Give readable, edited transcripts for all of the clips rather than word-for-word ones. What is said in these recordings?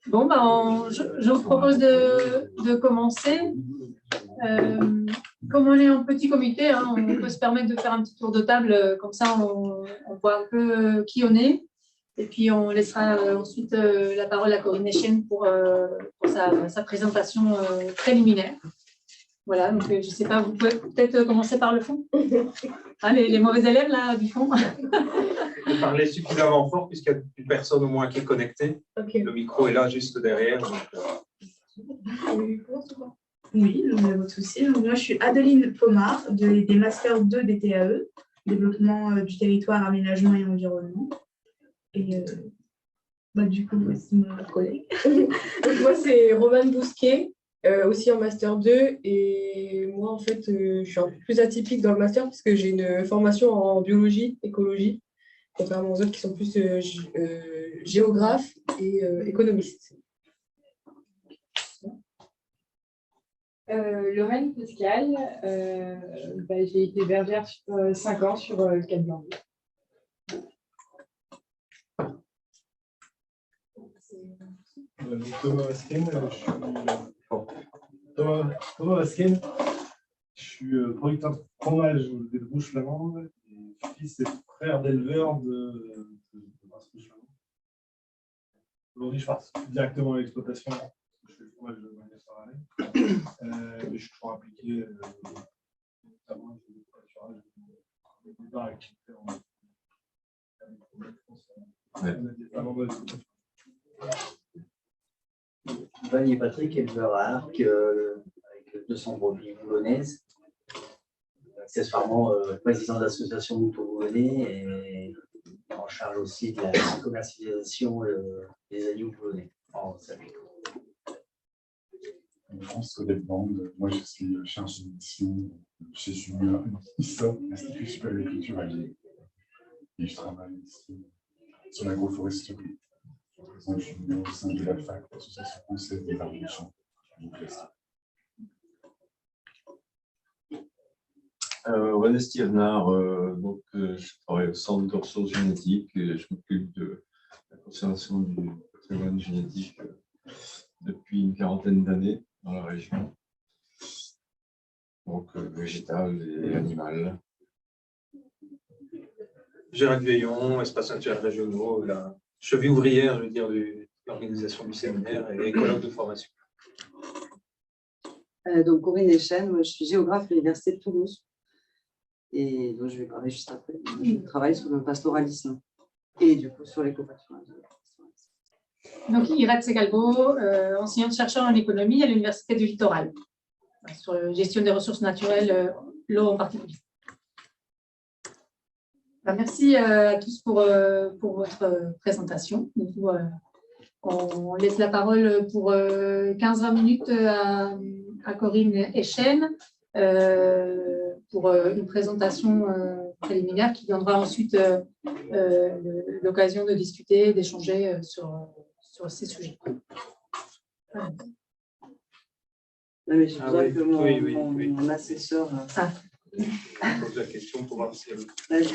Bon, ben, je vous propose de commencer. Comme on est en petit comité, hein, on peut se permettre de faire un petit tour de table, comme ça on voit un peu qui on est. Et puis on laissera ensuite la parole à Corinne Echen pour sa présentation préliminaire. Voilà, donc je ne sais pas, vous pouvez peut-être commencer par le fond. Ah, les mauvais élèves là du fond. De parler suffisamment fort puisqu'il y a une personne au moins qui est connectée. Okay. Le micro est là juste derrière. Oui, il n'y a pas de souci. Moi, je suis Adeline Pomard des Masters 2 des TAE, développement du territoire, aménagement et environnement. Et du coup, c'est ma collègue. Moi, c'est Romane Bousquet, aussi en Master 2. Et moi, en fait, je suis un peu plus atypique dans le Master parce que j'ai une formation en biologie, écologie, contrairement aux autres qui sont plus géographes et économistes. Lorraine Pascal, j'ai été bergère 5 ans sur le Cap Blanc. Thomas Vasquen, je suis producteur de fromage des Rouges Flamandes et fils et frère d'éleveurs de race rouge flamande. Aujourd'hui, je participe directement à l'exploitation. Je fais le fromage de manière salariée. Mais je suis toujours impliqué notamment avec le pâturage des débats actifs Vanier Patrick, éleveur à Arc, avec 200 brebis boulonnaises, accessoirement président de l'association Mouton Boulonnais et en charge aussi de la commercialisation des agneaux boulonnais en Savoie. François Delbande, moi je suis chargé de mission chez Julien ISA, Institut supérieur de culture alliée. Et je travaille ici sur l'agroforesterie. Je représente Julien au sein de la FAC, l'Association française des arbres de champs. René Stirnard, je travaille au Centre de ressources génétiques et je m'occupe de la conservation du patrimoine génétique depuis une quarantaine d'années dans la région, donc végétal et animal. Gérald Veillon, espaces naturels régionaux, la cheville ouvrière, je veux dire, de l'organisation du séminaire et écologue de formation. Donc Corinne Echen, moi, je suis géographe à l'Université de Toulouse. Et donc je vais parler juste après. Je travaille sur le pastoralisme et du coup sur l'éco-pâturage. Donc Irad Segalbo, enseignante-chercheur en économie à l'Université du Littoral, sur la gestion des ressources naturelles, l'eau en particulier. Merci à tous pour votre présentation. Du coup, on laisse la parole pour 15-20 minutes à Corinne Echen pour une présentation préliminaire qui viendra ensuite l'occasion de discuter, d'échanger sur ces sujets. Non, mais j'ai besoin que mon assesseur... Je pose la question pour voir si elle...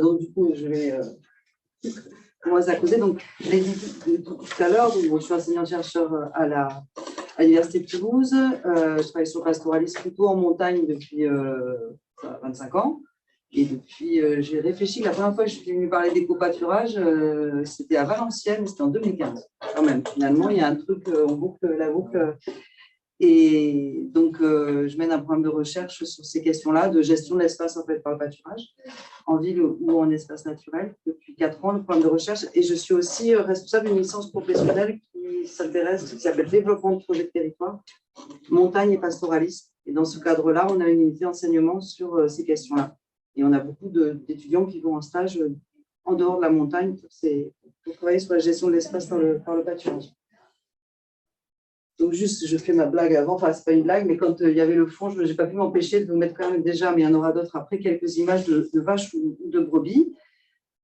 Donc, du coup, je vais commencer à causer. Donc, tout à l'heure, je suis enseignante-chercheur à l'Université de Toulouse. Je travaille sur le pastoralisme plutôt en montagne depuis 25 ans. Et depuis, j'ai réfléchi, la première fois que je suis venue parler d'éco-pâturage, c'était à Valenciennes, c'était en 2015. Quand même, finalement, il y a un truc, on boucle la boucle. Et donc, je mène un programme de recherche sur ces questions-là, de gestion de l'espace en fait, par le pâturage, en ville ou en espace naturel, depuis 4 ans, le programme de recherche. Et je suis aussi responsable d'une licence professionnelle qui s'appelle Développement de projets de territoire, montagne et pastoralisme. Et dans ce cadre-là, on a une unité d'enseignement sur ces questions-là. Et on a beaucoup d'étudiants qui vont en stage en dehors de la montagne pour travailler sur la gestion de l'espace par le pâturage. Donc, juste, je fais ma blague avant, enfin, ce n'est pas une blague, mais quand il y avait le fond, je n'ai pas pu m'empêcher de vous mettre quand même déjà, mais il y en aura d'autres après, quelques images de vaches ou de brebis.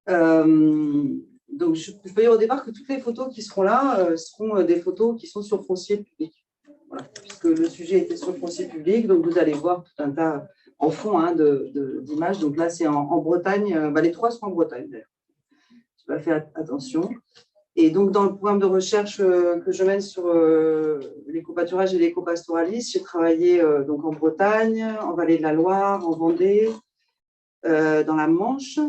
Donc, je peux dire au départ que toutes les photos qui seront là seront des photos qui sont sur le foncier public. Voilà, puisque le sujet était sur le foncier public, donc vous allez voir tout un tas en fond hein, d'images. Donc là, c'est en Bretagne. Les trois sont en Bretagne, d'ailleurs. Je n'ai pas fait attention. Et donc, dans le programme de recherche que je mène sur l'éco-pâturage et l'éco-pastoralisme, j'ai travaillé donc en Bretagne, en Vallée de la Loire, en Vendée, dans la Manche.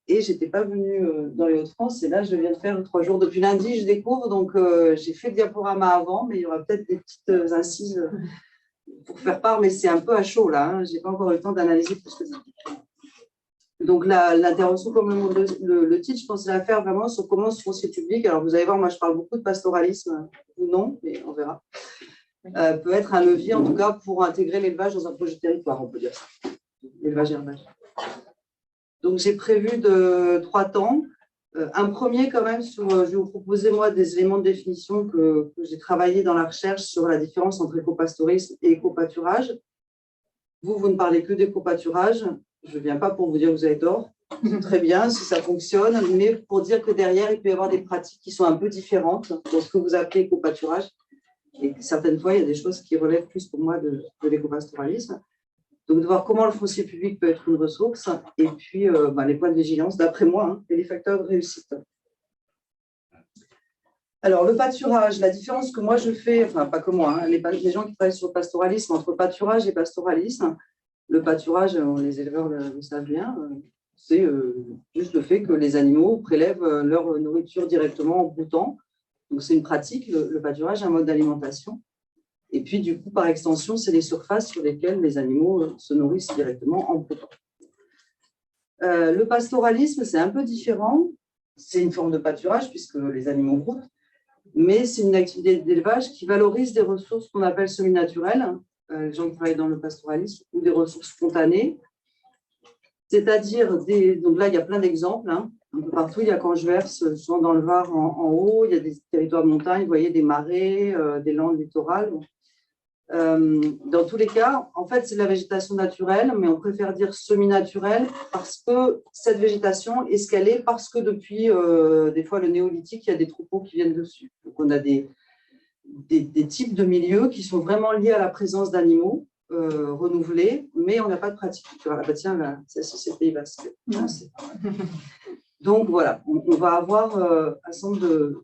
Et je n'étais pas venue dans les Hauts-de-France. Et là, je viens de faire 3 jours. Depuis lundi, je découvre. Donc, j'ai fait le diaporama avant, mais il y aura peut-être des petites incises pour faire part. Mais c'est un peu à chaud, là. Hein. Je n'ai pas encore eu le temps d'analyser plus que ça. Donc, l'intervention, comme le titre, je pensais la faire vraiment sur comment ce foncier public. Alors, vous allez voir, moi, je parle beaucoup de pastoralisme, ou non, mais on verra. Peut être un levier, en tout cas, pour intégrer l'élevage dans un projet de territoire, on peut dire ça. L'élevage-herbage. Donc, j'ai prévu 3 temps. Un premier, quand même, je vais vous proposer, moi, des éléments de définition que j'ai travaillé dans la recherche sur la différence entre éco-pastorisme et éco-pâturage. Vous ne parlez que d'éco-pâturage. Je ne viens pas pour vous dire que vous avez tort. Très bien, si ça fonctionne, mais pour dire que derrière, il peut y avoir des pratiques qui sont un peu différentes dans ce que vous appelez éco-pâturage. Et certaines fois, il y a des choses qui relèvent plus pour moi de l'éco-pastoralisme. Donc, de voir comment le foncier public peut être une ressource, et puis les points de vigilance, d'après moi, hein, et les facteurs de réussite. Alors, le pâturage, la différence que moi je fais, enfin, pas que moi, hein, les gens qui travaillent sur le pastoralisme, entre pâturage et pastoralisme, le pâturage, les éleveurs le savent bien, c'est juste le fait que les animaux prélèvent leur nourriture directement en broutant. Donc, c'est une pratique, le pâturage, un mode d'alimentation. Et puis, du coup, par extension, c'est les surfaces sur lesquelles les animaux se nourrissent directement en broutant. Le pastoralisme, c'est un peu différent. C'est une forme de pâturage puisque les animaux broutent, mais c'est une activité d'élevage qui valorise des ressources qu'on appelle semi-naturelles, les gens qui travaillent dans le pastoralisme, ou des ressources spontanées. C'est-à-dire, donc là, il y a plein d'exemples, hein, un peu partout. Il y a quand je verse, souvent dans le Var en haut, il y a des territoires de montagne, vous voyez, des marais, des landes littorales. Dans tous les cas, en fait, c'est de la végétation naturelle, mais on préfère dire semi-naturelle parce que cette végétation est ce qu'elle est, parce que depuis, des fois, le néolithique, il y a des troupeaux qui viennent dessus. Donc, on a des types de milieux qui sont vraiment liés à la présence d'animaux renouvelés, mais on n'a pas de pratique. Ah bah tiens, là, celle-ci, c'est Pays Basque. Donc, voilà, on va avoir un certain nombre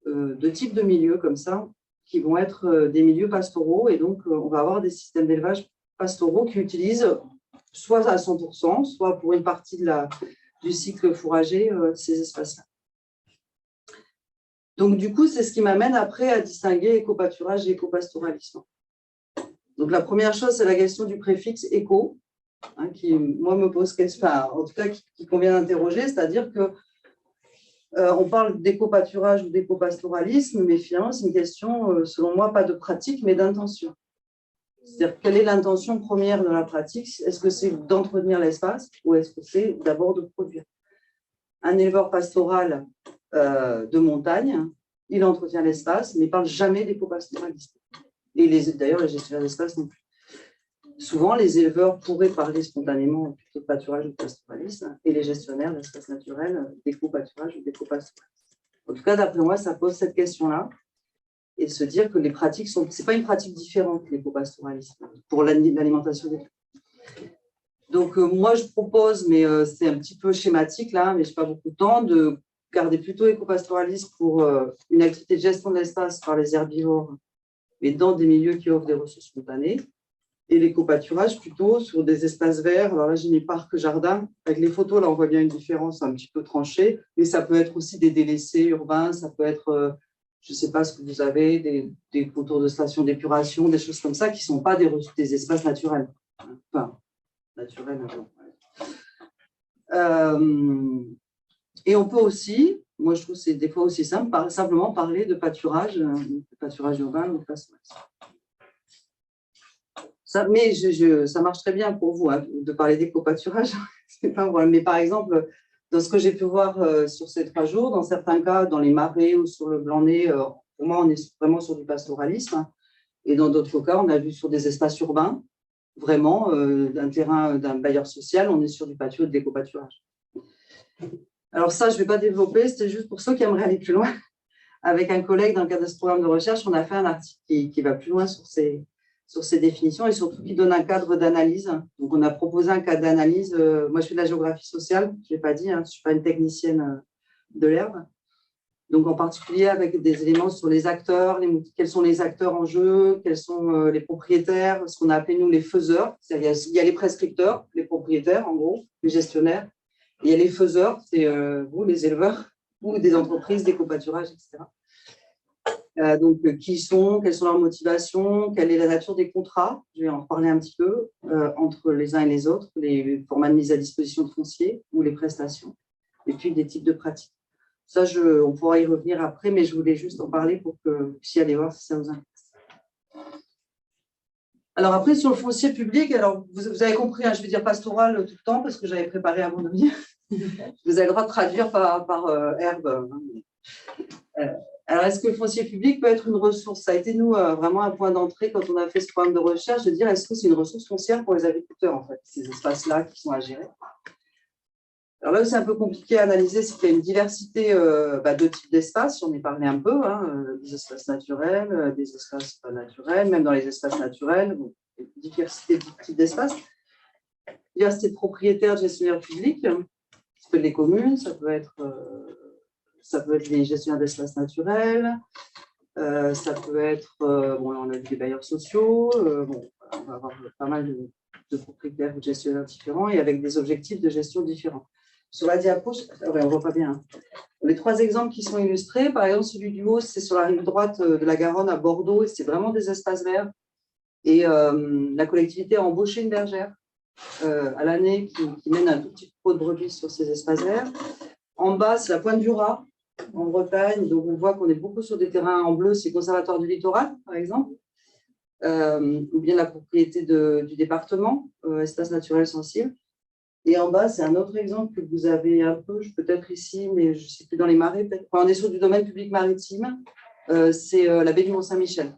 de types de milieux comme ça, qui vont être des milieux pastoraux. Et donc, on va avoir des systèmes d'élevage pastoraux qui utilisent soit à 100%, soit pour une partie du cycle fourrager, ces espaces-là. Donc, du coup, c'est ce qui m'amène après à distinguer éco-pâturage et éco-pastoralisme. Donc, la première chose, c'est la question du préfixe « éco », hein, qui, moi, me pose question, enfin, en tout cas, qui convient d'interroger, c'est-à-dire que on parle d'éco-pâturage ou d'éco-pastoralisme, mais finalement, c'est une question, selon moi, pas de pratique, mais d'intention. C'est-à-dire, quelle est l'intention première de la pratique? Est-ce que c'est d'entretenir l'espace ou est-ce que c'est d'abord de produire? Un éleveur pastoral de montagne, il entretient l'espace, mais il ne parle jamais d'éco-pastoralisme. Et d'ailleurs, les gestionnaires d'espace non plus. Souvent, les éleveurs pourraient parler spontanément plutôt de pâturage ou de pastoralisme, et les gestionnaires d'espaces naturels d'éco-pâturage ou d'éco-pastoralisme. En tout cas, d'après moi, ça pose cette question-là, et se dire que les pratiques sont. C'est pas une pratique différente, l'éco-pastoralisme, pour l'alimentation des familles. Donc, moi, je propose, mais c'est un petit peu schématique là, mais je n'ai pas beaucoup de temps, de garder plutôt éco-pastoralisme pour une activité de gestion de l'espace par les herbivores, mais dans des milieux qui offrent des ressources spontanées. Et l'éco-pâturage plutôt sur des espaces verts. Alors là, j'ai mis parc jardin. Avec les photos, là, on voit bien une différence un petit peu tranchée. Mais ça peut être aussi des délaissés urbains. Ça peut être, je ne sais pas ce que vous avez, des contours de stations d'épuration, des choses comme ça qui ne sont pas des espaces naturels. Enfin, naturels. Et on peut aussi, moi je trouve que c'est des fois aussi simple, simplement parler de pâturage urbain ou de pastoralisme. Ça, mais ça marche très bien pour vous hein, de parler d'éco-pâturage. Mais par exemple, dans ce que j'ai pu voir sur ces 3 jours, dans certains cas, dans les marais ou sur le Blanc-Nez, pour moi, on est vraiment sur du pastoralisme. Et dans d'autres cas, on a vu sur des espaces urbains, vraiment, d'un terrain d'un bailleur social, on est sur du pâturage, de l'éco-pâturage. Alors ça, je ne vais pas développer, c'était juste pour ceux qui aimeraient aller plus loin. Avec un collègue, dans le cadre de ce programme de recherche, on a fait un article qui va plus loin sur sur ces définitions et surtout qui donne un cadre d'analyse. Donc, on a proposé un cadre d'analyse. Moi, je fais de la géographie sociale, je ne l'ai pas dit, hein, je ne suis pas une technicienne de l'herbe. Donc, en particulier avec des éléments sur les acteurs, quels sont les acteurs en jeu, quels sont les propriétaires, ce qu'on a appelé, nous, les faiseurs. Il y a les prescripteurs, les propriétaires, en gros, les gestionnaires. Et il y a les faiseurs, c'est vous, les éleveurs, ou des entreprises, des copâturages, etc. Donc, qui sont, quelles sont leurs motivations, quelle est la nature des contrats, je vais en reparler un petit peu, entre les uns et les autres, les formats de mise à disposition de foncier ou les prestations, et puis des types de pratiques. Ça, on pourra y revenir après, mais je voulais juste en parler pour que vous puissiez aller voir si ça vous intéresse. Alors après, sur le foncier public, alors vous avez compris, hein, je vais dire pastoral tout le temps parce que j'avais préparé avant de venir. Vous avez le droit de traduire par herbe. Alors, est-ce que le foncier public peut être une ressource? Ça a été, nous, vraiment un point d'entrée quand on a fait ce programme de recherche, de dire est-ce que c'est une ressource foncière pour les agriculteurs, en fait, ces espaces-là qui sont à gérer. Alors là où c'est un peu compliqué à analyser, c'est qu'il y a une diversité de types d'espaces, j'en ai parlé un peu, hein, des espaces naturels, des espaces pas naturels, même dans les espaces naturels, bon, diversité de types d'espaces, diversité de propriétaires, de gestionnaires publics, ça peut être les communes, ça peut être les gestionnaires d'espaces naturels, ça peut être, on a des bailleurs sociaux, on va avoir pas mal de propriétaires ou de gestionnaires différents et avec des objectifs de gestion différents. Sur la diapo, on ne voit pas bien. Hein. Les trois exemples qui sont illustrés, par exemple, celui du haut, c'est sur la rive droite de la Garonne à Bordeaux, et c'est vraiment des espaces verts. Et la collectivité a embauché une bergère à l'année qui mène un tout petit pot de brebis sur ces espaces verts. En bas, c'est la Pointe du Raz, en Bretagne. Donc, on voit qu'on est beaucoup sur des terrains en bleu, c'est le Conservatoire du Littoral, par exemple. Ou bien la propriété du département, espace naturel sensible. Et en bas, c'est un autre exemple que vous avez un peu, peut-être ici, mais je ne sais plus, dans les marais. Enfin, on est sur du domaine public maritime, c'est la baie du Mont-Saint-Michel.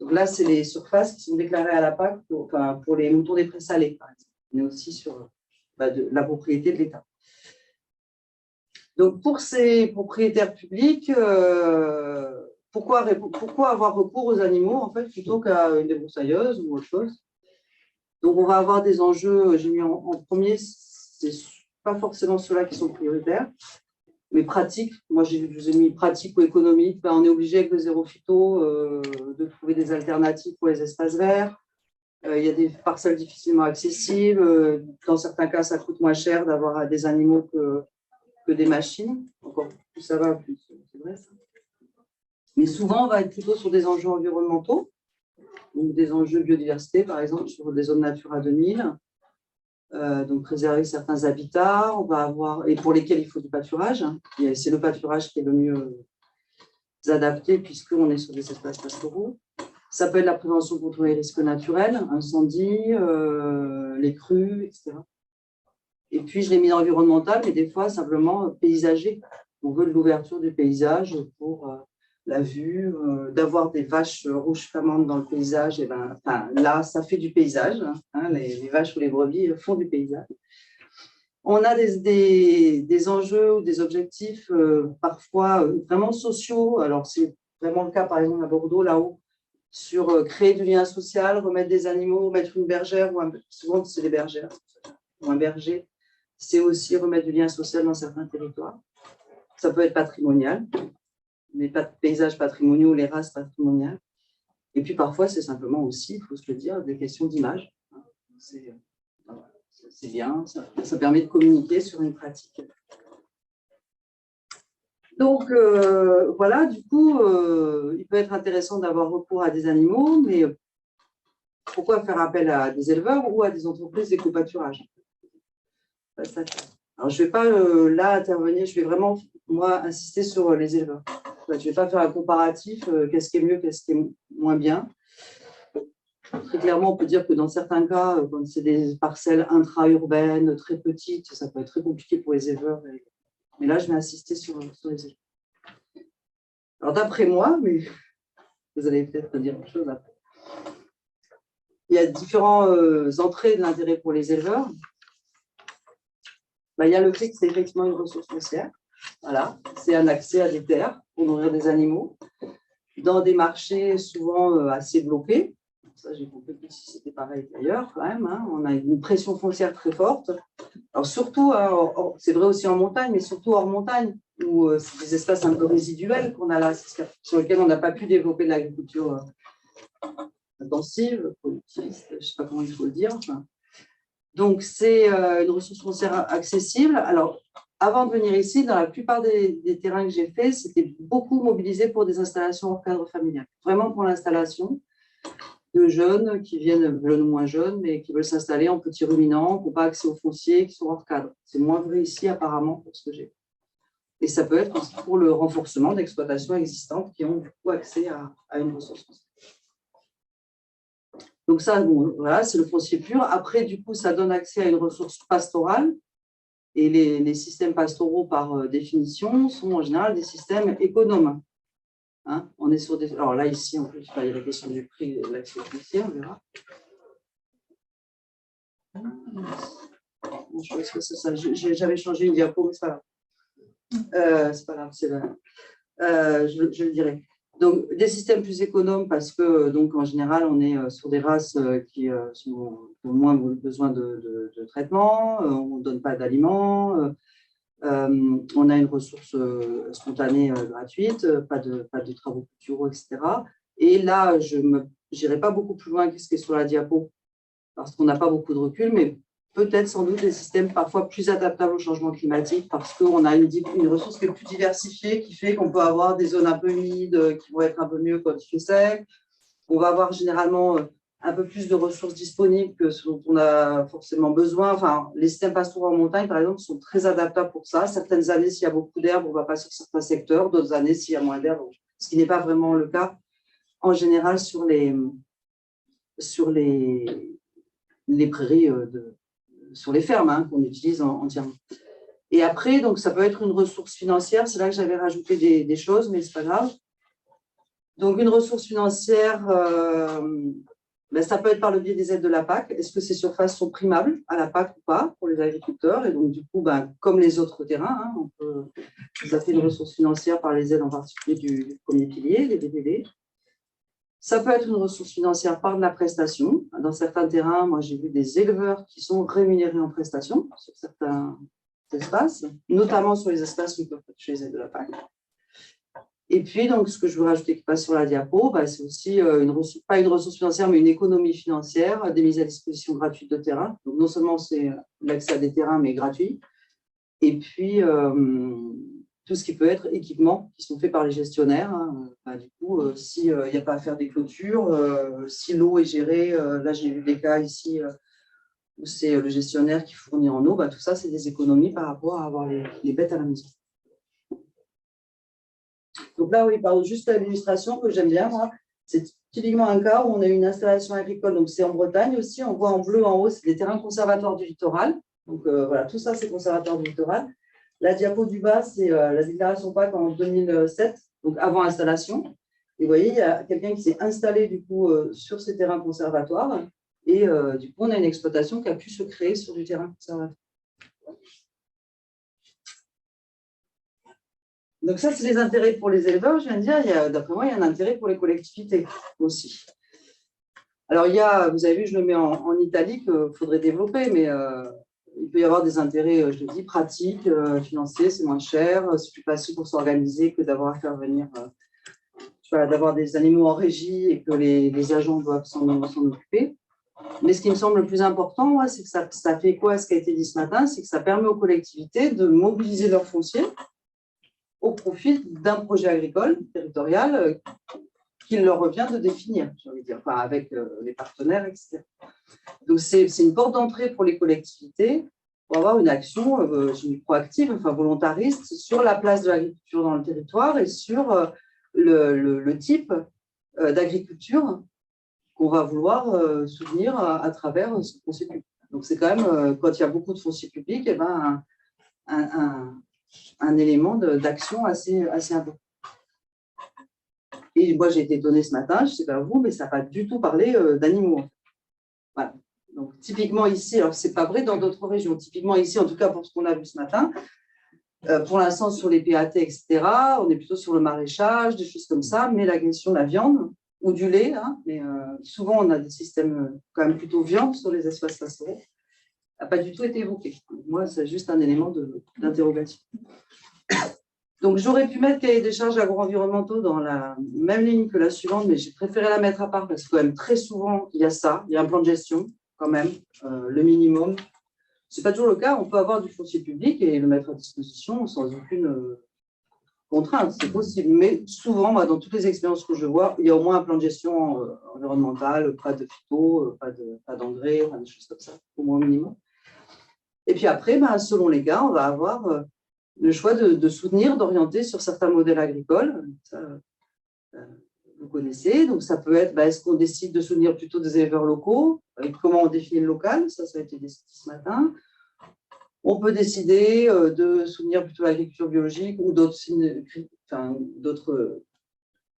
Donc là, c'est les surfaces qui sont déclarées à la PAC pour les moutons des prés salés, par exemple. On est aussi sur la propriété de l'État. Donc, pour ces propriétaires publics, pourquoi avoir recours aux animaux, en fait, plutôt qu'à une débroussailleuse ou autre chose? Donc, on va avoir des enjeux, j'ai mis en premier, ce n'est pas forcément ceux-là qui sont prioritaires, mais pratiques. Moi, je vous ai mis pratique ou économique. On est obligé, avec le zéro phyto, de trouver des alternatives pour les espaces verts. Il y a des parcelles difficilement accessibles. Dans certains cas, ça coûte moins cher d'avoir des animaux que des machines. Encore plus ça va, plus c'est vrai ça. Mais souvent, on va être plutôt sur des enjeux environnementaux. Donc des enjeux de biodiversité, par exemple, sur des zones Natura 2000, donc préserver certains habitats, on va avoir, et pour lesquels il faut du pâturage. Hein. C'est le pâturage qui est le mieux adapté, puisqu'on est sur des espaces pastoraux. Ça peut être la prévention contre les risques naturels, incendies, les crues, etc. Et puis, je l'ai mis dans l'environnemental, mais des fois, simplement paysager. On veut de l'ouverture du paysage pour la vue, d'avoir des vaches rouges flamandes dans le paysage, et là, ça fait du paysage. Hein, les vaches ou les brebis font du paysage. On a des enjeux ou des objectifs parfois vraiment sociaux. Alors, c'est vraiment le cas, par exemple, à Bordeaux, là-haut, sur créer du lien social, remettre des animaux, mettre une bergère, souvent c'est des bergères, ou un berger. C'est aussi remettre du lien social dans certains territoires. Ça peut être patrimonial. Les paysages patrimoniaux, les races patrimoniales. Et puis parfois, c'est simplement aussi, il faut se le dire, des questions d'image. C'est bien, ça permet de communiquer sur une pratique. Donc, voilà, du coup, il peut être intéressant d'avoir recours à des animaux, mais pourquoi faire appel à des éleveurs ou à des entreprises d'éco-pâturage? Alors, je ne vais pas là intervenir, je vais vraiment, moi, insister sur les éleveurs. Je ne vais pas faire un comparatif, qu'est-ce qui est mieux, qu'est-ce qui est moins bien. Très clairement, on peut dire que dans certains cas, quand c'est des parcelles intra-urbaines, très petites, ça peut être très compliqué pour les éleveurs. Mais là, je vais insister sur les éleveurs. Alors, d'après moi, mais vous allez peut-être dire autre chose après. Il y a différentes entrées de l'intérêt pour les éleveurs. Il y a le fait que c'est effectivement une ressource foncière. Voilà, c'est un accès à des terres pour nourrir des animaux dans des marchés souvent assez bloqués. Ça, j'ai compris que c'était pareil d'ailleurs, quand même. Hein. On a une pression foncière très forte. Alors, surtout, c'est vrai aussi en montagne, mais surtout hors montagne, où c'est des espaces un peu résiduels qu'on a là, sur lesquels on n'a pas pu développer de l'agriculture intensive, productiviste, je ne sais pas comment il faut le dire. Enfin. Donc, c'est une ressource foncière accessible. Alors, avant de venir ici, dans la plupart des terrains que j'ai faits, c'était beaucoup mobilisé pour des installations hors cadre familial. Vraiment pour l'installation de jeunes qui viennent, jeunes ou moins jeunes, mais qui veulent s'installer en petits ruminants, qui n'ont pas accès au foncier, qui sont hors cadre. C'est moins vrai ici, apparemment, pour ce que j'ai. Et ça peut être aussi pour le renforcement d'exploitations existantes qui ont du coup accès à une ressource foncière. Donc ça, bon, voilà, c'est le foncier pur. Après, du coup, ça donne accès à une ressource pastorale. Et les systèmes pastoraux, par définition, sont en général des systèmes économes. Hein, on est sur des... Alors là, ici, en plus, il y a la question du prix de l'accès au foncier, on verra. Je pense que c'est ça. J'avais changé une diapo, mais c'est pas grave. C'est pas grave, c'est là. Je le dirai. Donc, des systèmes plus économes parce que, donc, en général, on est sur des races qui ont moins besoin de traitement, on ne donne pas d'aliments, on a une ressource spontanée gratuite, pas de travaux culturaux, etc. Et là, je n'irai pas beaucoup plus loin que ce qui est sur la diapo parce qu'on n'a pas beaucoup de recul, mais peut-être sans doute des systèmes parfois plus adaptables au changement climatique parce qu'on a une ressource qui est plus diversifiée, qui fait qu'on peut avoir des zones un peu humides qui vont être un peu mieux quand il fait sec. On va avoir généralement un peu plus de ressources disponibles que ce dont on a forcément besoin. Enfin, les systèmes pastoraux en montagne, par exemple, sont très adaptables pour ça. Certaines années, s'il y a beaucoup d'herbe, on ne va pas sur certains secteurs. D'autres années, s'il y a moins d'herbe, ce qui n'est pas vraiment le cas en général sur les prairies sur les fermes hein, qu'on utilise entièrement. Et après, donc, ça peut être une ressource financière. C'est là que j'avais rajouté des choses, mais ce n'est pas grave. Donc, une ressource financière, ça peut être par le biais des aides de la PAC. Est-ce que ces surfaces sont primables à la PAC ou pas pour les agriculteurs? Et donc, du coup, comme les autres terrains, hein, on peut tout à fait une ressource financière par les aides en particulier du premier pilier, les BDD. Ça peut être une ressource financière par de la prestation. Dans certains terrains, moi, j'ai vu des éleveurs qui sont rémunérés en prestation sur certains espaces, notamment sur les espaces où ils peuvent toucher les aides de la PAC. Et puis, donc, ce que je veux rajouter qui passe sur la diapo, c'est aussi pas une ressource financière, mais une économie financière, des mises à disposition gratuites de terrain. Donc, non seulement c'est l'accès à des terrains, mais gratuit. Et puis, tout ce qui peut être équipements qui sont faits par les gestionnaires. Hein. Du coup, s'il n'y a pas à faire des clôtures, si l'eau est gérée, là j'ai vu des cas ici où c'est le gestionnaire qui fournit en eau, tout ça c'est des économies par rapport à avoir les bêtes à la maison. Donc là, oui, juste l'illustration que j'aime bien, moi, c'est typiquement un cas où on a une installation agricole, donc c'est en Bretagne aussi, on voit en bleu en haut, c'est des terrains conservatoires du littoral. Donc voilà, tout ça c'est conservatoire du littoral. La diapo du bas, c'est la déclaration PAC en 2007, donc avant installation. Et vous voyez, il y a quelqu'un qui s'est installé du coup sur ces terrains conservatoires. Et du coup, on a une exploitation qui a pu se créer sur du terrain conservatoire. Donc ça, c'est les intérêts pour les éleveurs. Je viens de dire, d'après moi, il y a un intérêt pour les collectivités aussi. Alors, vous avez vu, je le mets en italique, il faudrait développer, mais il peut y avoir des intérêts, je le dis, pratiques, financiers, c'est moins cher, c'est plus facile pour s'organiser que d'avoir à faire venir, d'avoir des animaux en régie et que les agents doivent s'en occuper. Mais ce qui me semble le plus important, moi, c'est que ça fait quoi, ce qui a été dit ce matin, c'est que ça permet aux collectivités de mobiliser leur foncier au profit d'un projet agricole territorial qu'il leur revient de définir, j'ai envie de dire, avec les partenaires, etc. Donc, c'est une porte d'entrée pour les collectivités pour avoir une action proactive, volontariste, sur la place de l'agriculture dans le territoire et sur le type d'agriculture qu'on va vouloir soutenir à travers ce foncier public. Donc, c'est quand même, quand il y a beaucoup de foncier public, un élément d'action assez important. Et moi, j'ai été étonnée ce matin, je ne sais pas vous, mais ça n'a pas du tout parlé d'animaux. Voilà. Donc, typiquement ici, alors ce n'est pas vrai dans d'autres régions, typiquement ici, en tout cas pour ce qu'on a vu ce matin, pour l'instant, sur les PAT, etc., on est plutôt sur le maraîchage, des choses comme ça, mais la question de la viande ou du lait, hein, mais souvent on a des systèmes quand même plutôt viande sur les espaces pastoraux, n'a pas du tout été évoqué. Moi, c'est juste un élément d'interrogation. Donc, j'aurais pu mettre cahier des charges agro-environnementaux dans la même ligne que la suivante, mais j'ai préféré la mettre à part parce que quand même très souvent, il y a ça, il y a un plan de gestion quand même, le minimum. Ce n'est pas toujours le cas, on peut avoir du foncier public et le mettre à disposition sans aucune contrainte, c'est possible. Mais souvent, moi, dans toutes les expériences que je vois, il y a au moins un plan de gestion environnementale, pas de phyto, pas d'engrais, des choses comme ça, au moins au minimum. Et puis après, selon les cas, on va avoir le choix de soutenir, d'orienter sur certains modèles agricoles. Ça, vous connaissez. Donc, ça peut être, est-ce qu'on décide de soutenir plutôt des éleveurs locaux? Comment on définit le local? Ça a été décidé ce matin. On peut décider de soutenir plutôt l'agriculture biologique ou d'autres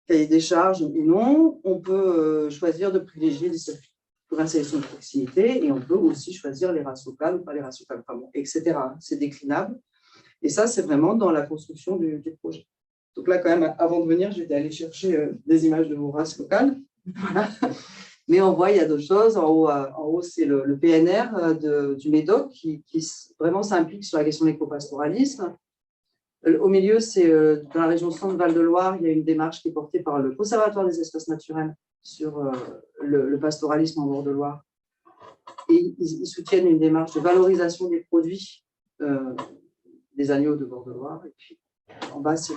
cahiers des charges ou non. On peut choisir de privilégier des circuits pour installation de proximité et on peut aussi choisir les races locales ou pas les races locales, etc. C'est déclinable. Et ça, c'est vraiment dans la construction du projet. Donc là, quand même, avant de venir, j'étais allée chercher des images de vos races locales. Voilà. Mais on voit, il y a d'autres choses. En haut c'est le PNR du Médoc qui vraiment s'implique sur la question de l'éco-pastoralisme. Au milieu, c'est dans la région Centre-Val-de-Loire, il y a une démarche qui est portée par le Conservatoire des espaces naturels sur le pastoralisme en bord de Loire. Et ils soutiennent une démarche de valorisation des produits des agneaux de bord de Loire. Et puis en bas, c'est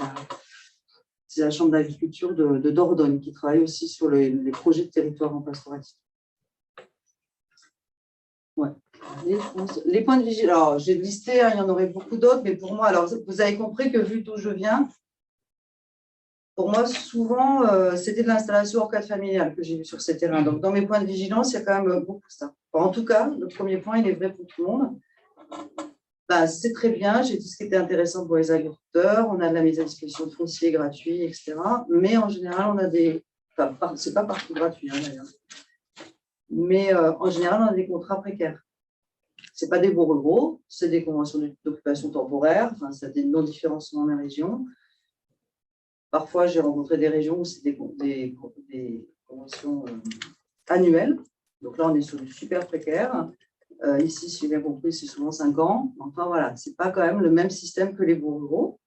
la Chambre d'agriculture de Dordogne qui travaille aussi sur les projets de territoire en pastoralisme. Ouais. Les points de vigilance, alors j'ai listé, il y en aurait beaucoup d'autres, mais pour moi, alors vous avez compris que vu d'où je viens, pour moi, souvent, c'était de l'installation hors cadre familial que j'ai vu sur ces terrains. Donc, dans mes points de vigilance, il y a quand même beaucoup de ça. En tout cas, le premier point, il est vrai pour tout le monde. C'est très bien, j'ai tout ce qui était intéressant pour les agriculteurs, on a de la mise à disposition de foncier gratuit, etc. Mais en général, on a des... Enfin, c'est pas partout gratuit, hein, d'ailleurs. Mais en général, on a des contrats précaires. Ce n'est pas des baux ruraux, c'est des conventions d'occupation temporaire, enfin, c'est des non-différenciements dans les régions. Parfois, j'ai rencontré des régions où c'est des conventions annuelles. Donc là, on est sur du super précaire. Ici, si j'ai bien compris, c'est souvent 5 ans. Enfin, voilà, ce n'est pas quand même le même système que les baux ruraux.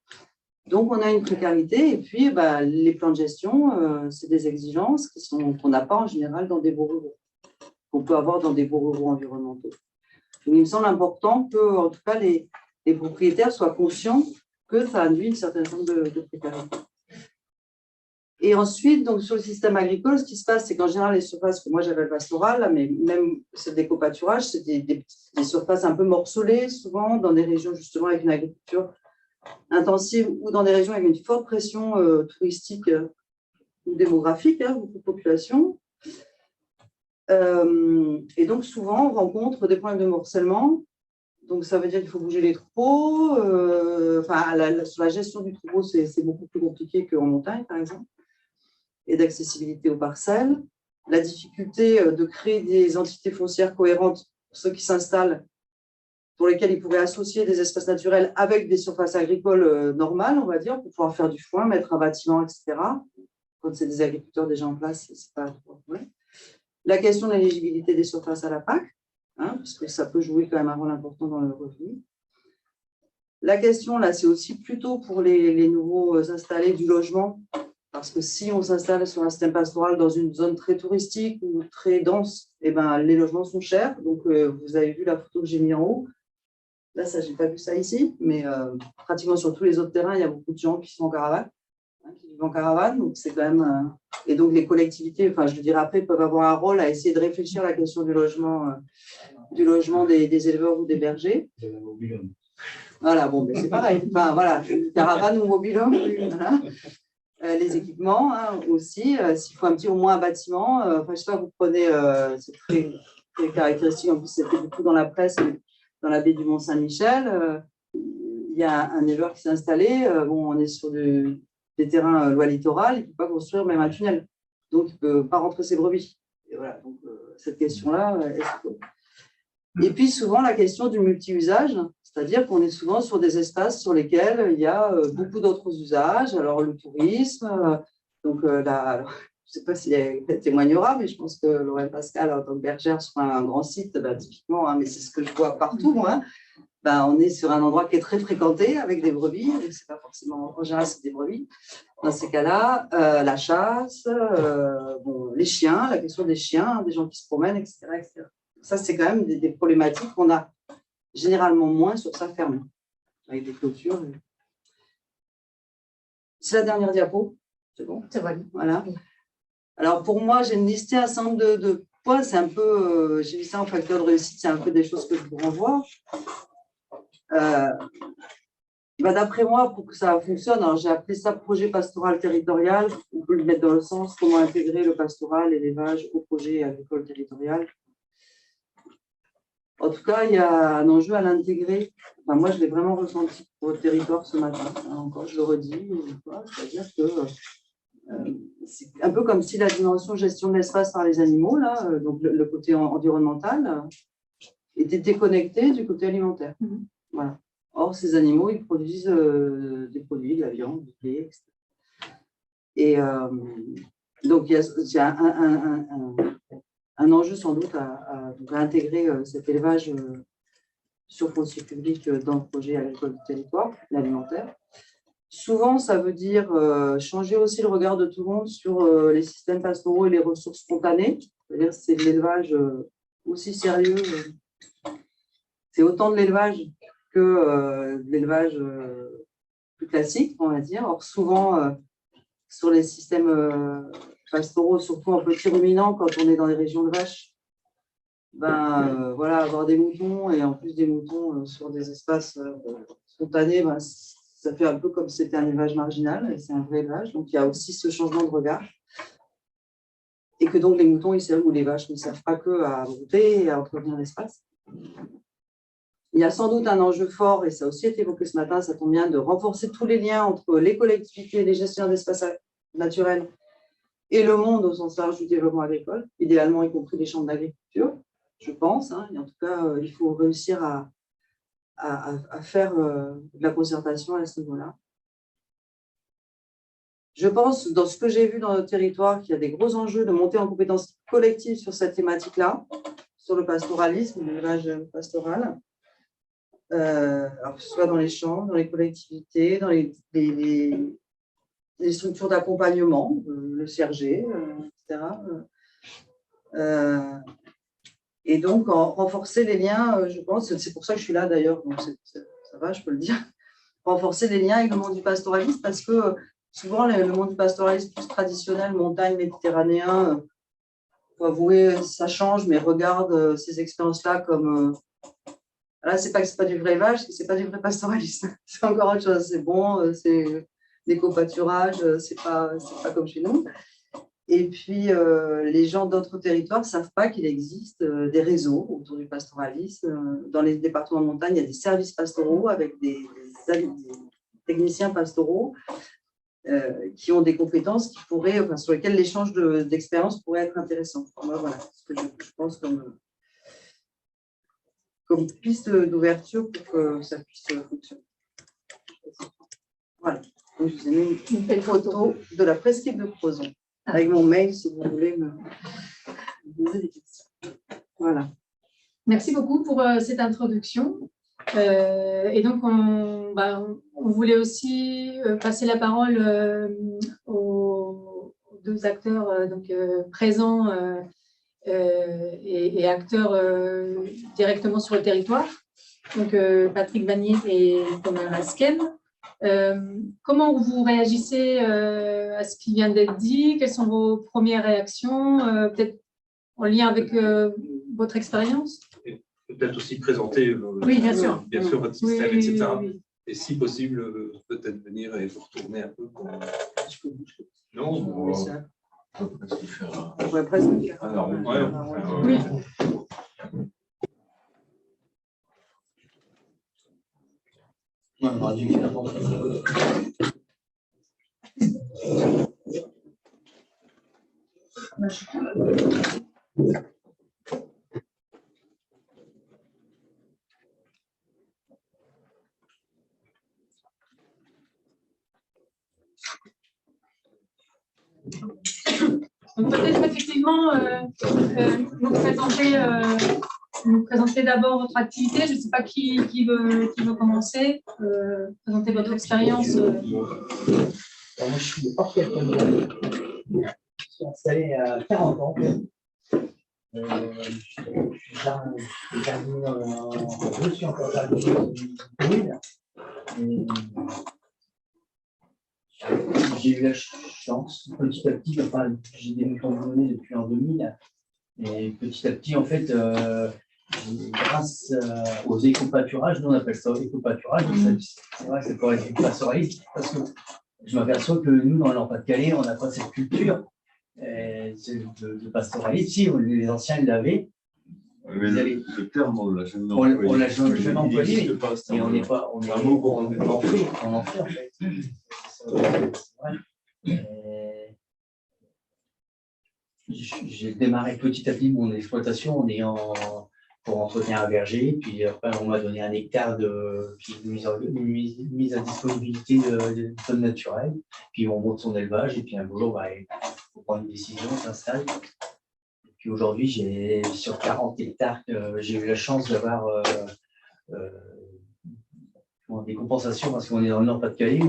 Donc, on a une précarité. Et puis, les plans de gestion, c'est des exigences qu'on n'a pas en général dans des baux ruraux, qu'on peut avoir dans des baux ruraux environnementaux. Donc, il me semble important que, en tout cas, les propriétaires soient conscients que ça induit une certaine forme de précarité. Et ensuite, donc, sur le système agricole, ce qui se passe, c'est qu'en général, les surfaces que moi j'appelle pastorales, là, mais même c'est des copâturages, c'est des surfaces un peu morcelées, souvent dans des régions justement avec une agriculture intensive ou dans des régions avec une forte pression touristique ou démographique, beaucoup de population. Et donc, souvent, on rencontre des problèmes de morcellement. Donc, ça veut dire qu'il faut bouger les troupeaux. Sur la gestion du troupeau, c'est beaucoup plus compliqué qu'en montagne, par exemple, et d'accessibilité aux parcelles. La difficulté de créer des entités foncières cohérentes pour ceux qui s'installent, pour lesquels ils pourraient associer des espaces naturels avec des surfaces agricoles normales, on va dire, pour pouvoir faire du foin, mettre un bâtiment, etc. Quand c'est des agriculteurs déjà en place, c'est pas... Ouais. La question de l'éligibilité des surfaces à la PAC, parce que ça peut jouer quand même un rôle important dans le revenu. La question, là, c'est aussi plutôt pour les nouveaux installés du logement, parce que si on s'installe sur un système pastoral dans une zone très touristique ou très dense, les logements sont chers. Donc, vous avez vu la photo que j'ai mise en haut. Là, ça, je n'ai pas vu ça ici, mais pratiquement sur tous les autres terrains, il y a beaucoup de gens qui sont en caravane, qui vivent en caravane. Donc, c'est quand même... Et donc, les collectivités, je le dirai après, peuvent avoir un rôle à essayer de réfléchir à la question du logement des éleveurs ou des bergers. Voilà, bon, mais c'est pareil. Voilà, caravane ou mobil-home, voilà. Les équipements aussi, s'il faut au moins un bâtiment, je ne sais pas, vous prenez, c'est très, très caractéristique, en plus c'était beaucoup dans la presse, dans la baie du Mont-Saint-Michel, il y a un éleveur qui s'est installé, on est sur des terrains loi littorale, il ne peut pas construire même un tunnel, donc il ne peut pas rentrer ses brebis. Et voilà, donc cette question-là, et puis souvent la question du multi-usage, c'est-à-dire qu'on est souvent sur des espaces sur lesquels il y a beaucoup d'autres usages, alors le tourisme, donc sais pas si elle témoignera, mais je pense que Lorraine Pascal, en tant que bergère sur un grand site, typiquement, mais c'est ce que je vois partout, moi, on est sur un endroit qui est très fréquenté avec des brebis, et c'est pas forcément, en général, c'est des brebis. Dans ces cas-là, la chasse, les chiens, la question des chiens, des gens qui se promènent, etc. etc. Ça, c'est quand même des problématiques qu'on a généralement moins sur sa ferme, avec des clôtures. C'est la dernière diapo. C'est bon? C'est vrai. Voilà. Alors, pour moi, j'ai listé un certain nombre de points. C'est un peu, j'ai mis ça en facteur de réussite, c'est un peu des choses que je vous renvoie. D'après moi, pour que ça fonctionne, j'ai appelé ça projet pastoral territorial. On peut le mettre dans le sens comment intégrer le pastoral et l'élevage au projet agricole territorial. En tout cas, il y a un enjeu à l'intégrer. Moi, je l'ai vraiment ressenti pour le territoire ce matin. Encore, je le redis, c'est-à-dire que c'est un peu comme si la dimension gestion de l'espace par les animaux, là, donc le côté environnemental, était déconnecté du côté alimentaire. Voilà. Or, ces animaux, ils produisent des produits, de la viande, du lait, etc. Et donc, il y a un enjeu sans doute à intégrer cet élevage sur foncier public dans le projet agricole du territoire, l'alimentaire. Souvent, ça veut dire changer aussi le regard de tout le monde sur les systèmes pastoraux et les ressources spontanées. C'est-à-dire c'est de l'élevage aussi sérieux. C'est autant de l'élevage que de l'élevage plus classique, on va dire. Or, souvent, sur les systèmes pastoraux, surtout en petits ruminants, quand on est dans les régions de vaches, voilà, avoir des moutons et en plus des moutons sur des espaces spontanés, ça fait un peu comme si c'était un élevage marginal, et c'est un vrai élevage. Donc, il y a aussi ce changement de regard. Et que donc, les moutons ou les vaches ne servent pas que à brouter et à entretenir l'espace. Il y a sans doute un enjeu fort, et ça a aussi été évoqué ce matin, ça tombe bien, de renforcer tous les liens entre les collectivités, les gestionnaires d'espaces naturels et le monde au sens large du développement agricole, idéalement y compris les chambres d'agriculture, je pense. Et en tout cas, il faut réussir à faire de la concertation à ce niveau-là. Je pense, dans ce que j'ai vu dans notre territoire, qu'il y a des gros enjeux de monter en compétences collectives sur cette thématique-là, sur le pastoralisme, l'élevage pastoral. Alors que ce soit dans les champs, dans les collectivités, dans les structures d'accompagnement, le CRG, etc. Et donc, renforcer les liens, je pense, c'est pour ça que je suis là d'ailleurs, donc ça va, je peux le dire, renforcer les liens avec le monde du pastoralisme, parce que souvent, le monde du pastoralisme plus traditionnel, montagne, méditerranéen, faut avouer, ça change, mais regarde ces expériences-là comme... Là, c'est pas du vrai élevage, c'est pas du vrai pastoralisme. C'est encore autre chose. C'est bon, c'est l'éco-pâturage, c'est pas comme chez nous. Et puis, les gens d'autres territoires ne savent pas qu'il existe des réseaux autour du pastoralisme. Dans les départements de montagne, il y a des services pastoraux avec des techniciens pastoraux qui ont des compétences qui pourraient, sur lesquelles l'échange d'expériences pourrait être intéressant. Voilà ce que je pense comme piste d'ouverture pour que ça puisse fonctionner. Voilà. Donc, je vous ai mis une belle photo de la presqu'île de Crozon, avec mon mail si vous voulez me poser des questions. Voilà. Merci beaucoup pour cette introduction. Et donc, on voulait aussi passer la parole aux deux acteurs présents et acteurs directement sur le territoire, donc Patrick Vanier et Thomas Rasken. Comment vous réagissez à ce qui vient d'être dit? Quelles sont vos premières réactions, peut-être en lien avec votre expérience? Peut-être aussi présenter oui, bien sûr, votre système, oui, etc. Oui. Et si possible, peut-être venir et vous retourner un peu. Pour... Non, on pourrait presque faire on pourrait presque faire. Alors, oui. nous présenter d'abord votre activité. Je ne sais pas qui veut commencer. Présenter votre expérience. Alors, moi, je suis hors quelqu'un. Je suis installé à 40 ans. Je suis encore jardinier en 2000. J'ai eu la chance, petit à petit, enfin, j'ai des moutons boulonnais depuis en 2000. Et petit à petit, en fait, grâce aux éco-pâturages, nous on appelle ça éco-pâturage, c'est vrai que c'est pour être pastoraliste, parce que je m'aperçois que nous, dans l'Nord-Pas-de-Calais, on n'a pas cette culture de pastoralisme. Si, les anciens l'avaient. Le terme, on l'a jamais employé. On l'a jamais employé, mais on n'est pas. On en fait, en fait. C'est vrai. J'ai démarré petit à petit mon exploitation pour entretenir un verger, puis après on m'a donné un hectare de mise à disponibilité de zones naturelles, puis on monte son élevage, et puis un beau jour, il faut prendre une décision, on s'installe. Puis aujourd'hui, sur 40 hectares, j'ai eu la chance d'avoir des compensations, parce qu'on est dans le Nord-Pas-de-Calais,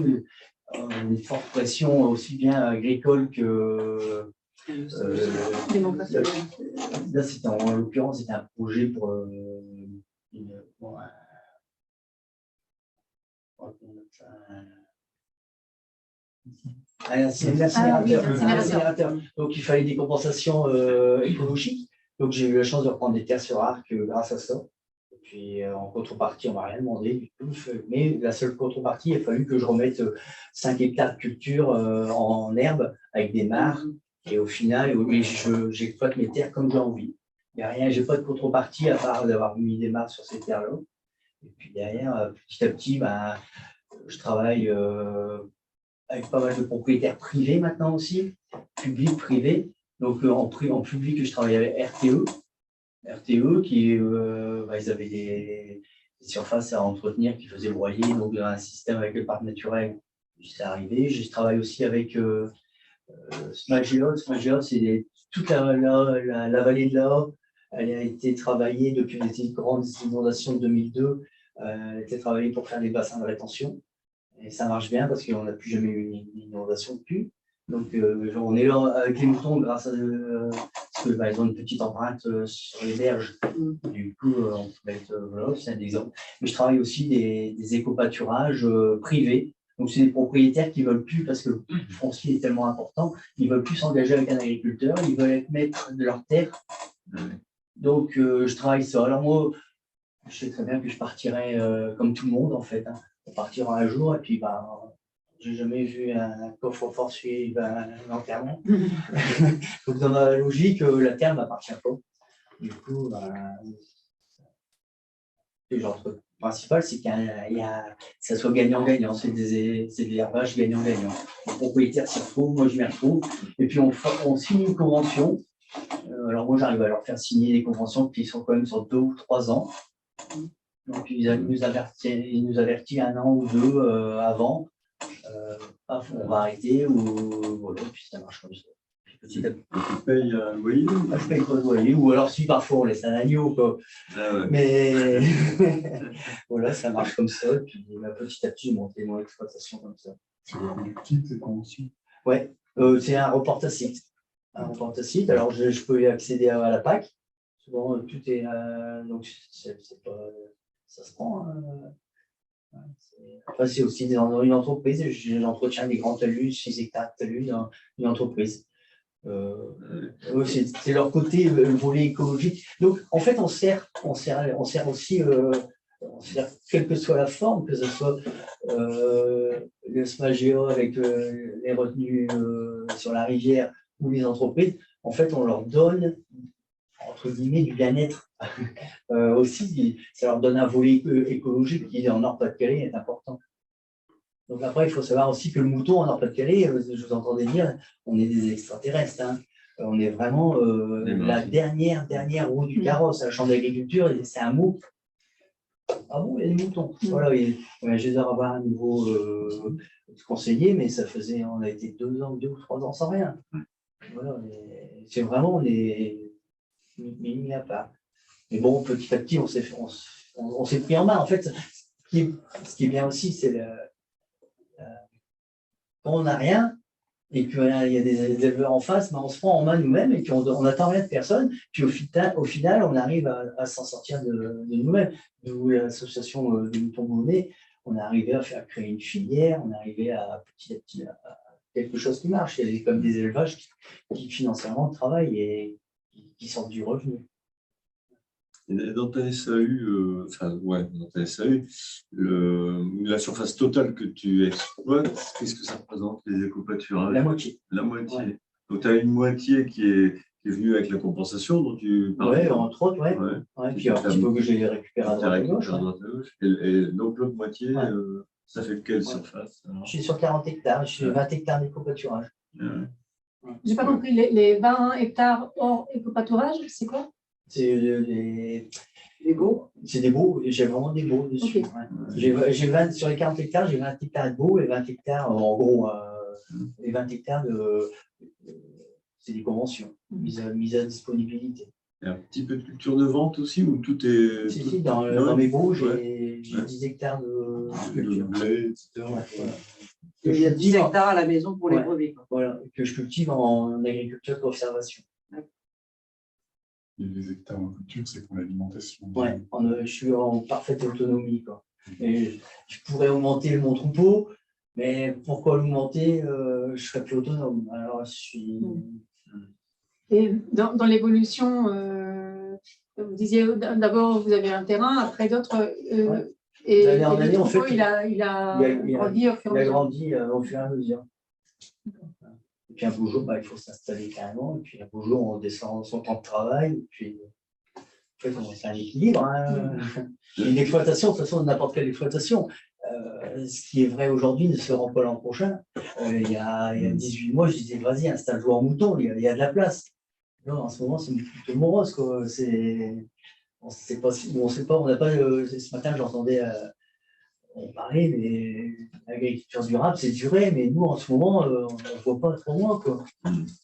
une forte pression aussi bien agricole que là, en l'occurrence, c'était un projet pour un incinérateur. Donc, il fallait des compensations écologiques. Donc, j'ai eu la chance de reprendre des terres sur arc grâce à ça. Et puis, en contrepartie, on ne m'a rien demandé du tout. Mais la seule contrepartie, il a fallu que je remette 5 hectares de culture en herbe avec des mares. Et au final, j'exploite mes terres comme j'ai envie. Il n'y a rien, je n'ai pas de contrepartie à part d'avoir mis des mares sur ces terres-là. Et puis derrière, petit à petit, je travaille avec pas mal de propriétaires privés maintenant aussi, publics, privés. Donc en public, je travaille avec RTE. RTE, qui ils avaient des surfaces à entretenir qui faisaient broyer, donc un système avec le parc naturel, c'est arrivé. Je travaille aussi avec Smagéo, c'est toute la vallée de la Haute. Elle a été travaillée depuis les grandes inondations de 2002. Elle a été travaillée pour faire des bassins de rétention. Et ça marche bien parce qu'on n'a plus jamais eu une inondation depuis. Donc, on est là avec les moutons grâce à parce qu'ils ont une petite empreinte sur les berges. Du coup, on peut voilà, c'est un exemple. Mais je travaille aussi des éco-pâturages privés. Donc, c'est des propriétaires qui ne veulent plus, parce que le foncier est tellement important, ils ne veulent plus s'engager avec un agriculteur, ils veulent être maîtres de leur terre. Donc, je travaille ça. Alors, moi, je sais très bien que je partirai comme tout le monde, en fait. On partira un jour, et puis, j'ai jamais vu un coffre-fort suivre un enterrement. Donc, dans ma logique, la terre ne m'appartient pas. Du coup, le principal, c'est ça soit gagnant-gagnant. C'est des herbages gagnant-gagnant. Le propriétaire s'y retrouve, moi je m'y retrouve. Et puis on signe une convention. Alors moi j'arrive à leur faire signer des conventions qui sont quand même sur 2 ou 3 ans. Donc il nous avertit 1 an ou 2 avant. On va arrêter ou voilà, puis ça marche comme ça. Tu payes un loyer? Je paye pas de loyer, ou alors si parfois on laisse un agneau, quoi. Ah ouais. Mais voilà, ça marche comme ça. Et puis petit à petit, j'ai monté mon exploitation comme ça. C'est une petite convention. Ouais, c'est un report à site. Un report à site. Alors je peux y accéder à la PAC. Souvent tout est donc c'est pas, ça se prend. Enfin, c'est aussi dans une entreprise. J'entretiens des grands talus, 6 hectares de talus dans une entreprise. C'est leur côté, le volet écologique. Donc, en fait, on sert aussi, quelle que soit la forme, que ce soit le Smagéo avec les retenues sur la rivière ou les entreprises. En fait, on leur donne, entre guillemets, du bien-être. Aussi, ça leur donne un volet écologique qui, en Nord-Pas-de-Calais, est important. Donc après, il faut savoir aussi que le mouton en Nord-Pas-de-Calais, je vous entendais dire, on est des extraterrestres. On est vraiment la dernière roue du carrosse. À la Chambre d'agriculture, c'est un mot. Ah bon, il y a des moutons. Voilà, j'ai dû avoir un nouveau conseiller, mais ça faisait, on a été 2 ou 3 ans sans rien. Voilà, c'est vraiment, mis à part. Mais bon, petit à petit, on s'est pris en main. En fait, ce qui est bien aussi, c'est quand on n'a rien et qu'il y a des éleveurs en face, ben on se prend en main nous-mêmes et puis on n'attend rien de personne. Puis au final, on arrive à s'en sortir de nous-mêmes. D'où l'association de moutons boulonnais, on est arrivé à créer une filière, on est arrivé à petit à petit à quelque chose qui marche. Il y a comme des élevages qui financièrement travaillent et qui sortent du revenu. Dans ta SAU, dans ta SAU, la surface totale que tu exploites, qu'est-ce que ça représente, les éco-pâturages? La moitié. La moitié. Ouais. Donc, tu as une moitié qui est venue avec la compensation dont tu parlais. Oui, entre autres, ouais. Puis un petit peu que j'ai récupéré à droite à gauche. Et donc, l'autre moitié, ça fait quelle surface? Je suis sur 40 hectares, je suis 20 hectares d'éco-pâturage. J'ai pas compris, les 20 hectares hors éco-pâturage, c'est quoi? C'est des baux. C'est des baux, j'ai vraiment des baux dessus. Okay. J'ai 20, sur les 40 hectares, j'ai 20 hectares de baux et 20 hectares, en gros, les 20 hectares c'est des conventions, mise à disponibilité. Et un petit peu de culture de vente aussi, ou tout est… Si, dans mes baux, j'ai 10 hectares de culture. De blé, etc. Il y a 10 hectares à la maison pour les brebis. Voilà, que je cultive en agriculture de conservation. Et les hectares en culture, c'est pour l'alimentation. Oui, je suis en parfaite autonomie. Et je pourrais augmenter mon troupeau, mais pourquoi l'augmenter? Je serais plus autonome. Alors, je suis… Et dans l'évolution, vous disiez d'abord vous avez un terrain, après d'autres. Et le troupeau, il a grandi au fur et à mesure. Il a grandi au fur et à mesure. Et puis un beau jour, il faut s'installer carrément. Et puis un beau jour, on descend son temps de travail. Et puis, en fait, c'est un équilibre. Une exploitation, de toute façon, n'importe quelle exploitation. Ce qui est vrai aujourd'hui ne se rend pas l'an prochain. Il y a 18 mois, je disais, vas-y, installe-toi en mouton, il y a de la place. Là, en ce moment, c'est plutôt morose. On ne sait pas, on n'a pas. Ce matin, j'entendais. On parlait, mais l'agriculture durable, c'est duré, mais nous, en ce moment, on ne voit pas trop loin.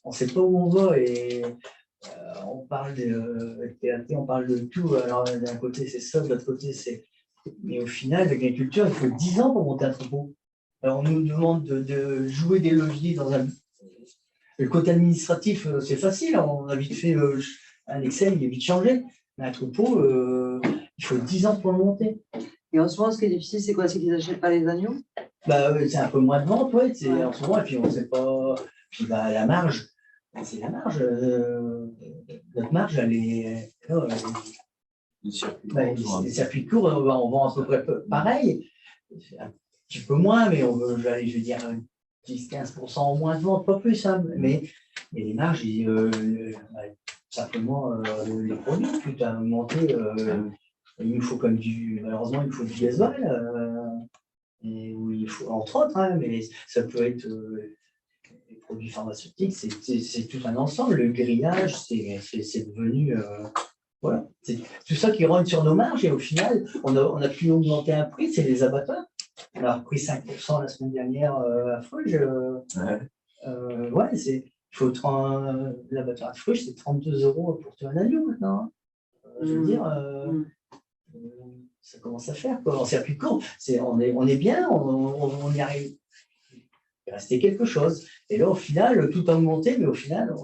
On ne sait pas où on va et on parle de TAT, on parle de tout. Alors, d'un côté, c'est ça, de l'autre côté, c'est… Mais au final, l'agriculture, il faut 10 ans pour monter un troupeau. Alors, on nous demande de jouer des leviers dans un… Le côté administratif, c'est facile, on a vite fait un Excel, il est vite changé. Mais un troupeau, il faut 10 ans pour le monter. Et en ce moment, ce qui est difficile, c'est quoi? C'est qu'ils n'achètent pas les agneaux? C'est un peu moins de vente, en ce moment, et puis on ne sait pas. Puis la marge, c'est la marge. Notre marge, elle est. Les circuits courts, on vend à peu près pareil. Un petit peu moins, mais je veux dire 10-15% en moins de vente, pas plus. Mais les marges, simplement les produits, tout a augmenté. Il nous faut malheureusement, il faut du gasoil, il faut, entre autres, mais ça peut être les produits pharmaceutiques, c'est tout un ensemble. Le grillage, c'est devenu, voilà, c'est tout ça qui rogne sur nos marges et au final, on a pu augmenter un prix, c'est les abattoirs. On a repris 5% la semaine dernière à Fruges. L'abattoir de Fruges, c'est 32 € pour tuer un agneau maintenant. Je veux dire. Ça commence à faire en circuit court. On est bien, on y arrive. Il restait quelque chose. Et là, au final, tout a augmenté, mais au final,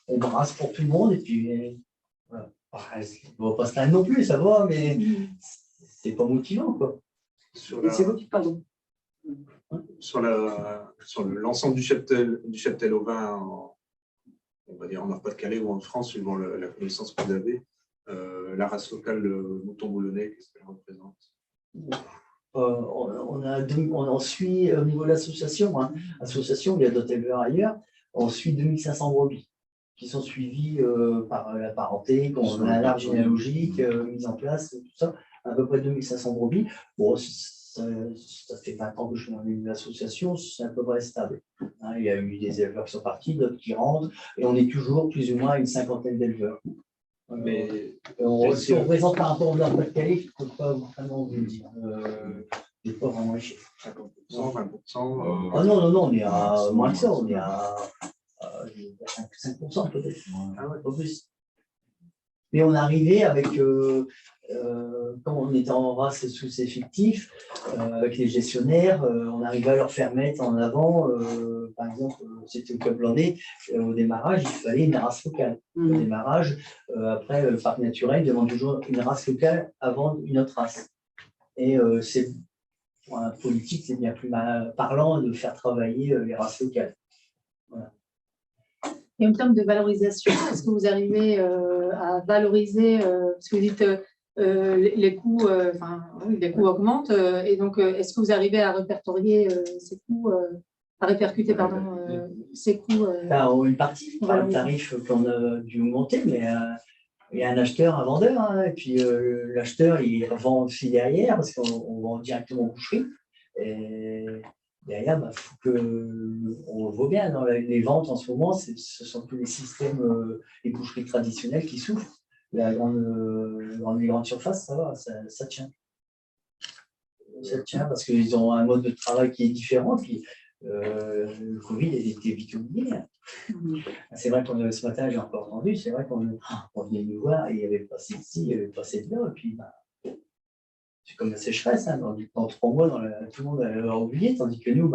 on brasse pour tout le monde. Et puis, voilà. On ne va pas se plaindre non plus, ça va, mais c'est pas motivant, quoi. C'est vous qui pardon. Sur l'ensemble du cheptel ovin, on va dire en Nord-Pas-de-Calais ou en France, suivant la connaissance que vous avez, la race locale, le mouton boulonnais, qu'est-ce qu'elle représente? On suit au niveau de l'association, il y a d'autres éleveurs ailleurs, on suit 2500 brebis qui sont suivis par la parenté, qu'on a un arbre généalogique mis en place, tout ça, à peu près 2500 brebis. Bon, ça fait 20 ans que je suis dans l'association, c'est à peu près stable. Il y a eu des éleveurs qui sont partis, d'autres qui rentrent, et on est toujours plus ou moins à une cinquantaine d'éleveurs. Mais si on représente par rapport au Nord-Pas-de-Calais, je ne peux pas vraiment vous le dire. Je n'ai pas vraiment les chiffres. 50%, 20%. Non, on est à moins que ça, on est à 5% peut-être, pas plus. Mais on arrivait avec, quand on était en race sous-effectif, avec les gestionnaires, on arrivait à leur faire mettre en avant, par exemple, c'était au Club Landais, au démarrage, il fallait une race locale. Au démarrage, après, le parc naturel demande toujours une race locale avant une autre race. Et c'est, pour un politique, c'est bien plus parlant de faire travailler les races locales. Voilà. Et en termes de valorisation, est-ce que vous arrivez à valoriser, parce que vous dites les coûts, les coûts augmentent, et donc est-ce que vous arrivez à répertorier ces coûts, à répercuter ces coûts une partie par le tarif qu'on a dû augmenter, mais il y a un acheteur, un vendeur, hein, et puis l'acheteur il revend aussi derrière parce qu'on vend directement aux boucheries. Et derrière, faut on le voit bien dans les ventes en ce moment, ce sont tous les systèmes, les boucheries traditionnelles qui souffrent. Dans les grandes surfaces, ça va, ça tient. Ça tient parce qu'ils ont un mode de travail qui est différent. Puis le Covid a été vite oublié. C'est vrai qu'on ce matin, j'ai encore entendu, c'est vrai qu'on venait nous voir et il y avait passé ici, il y avait passé de là, et puis c'est comme la sécheresse, hein, dans 3 mois, tout le monde a oublié, tandis que nous,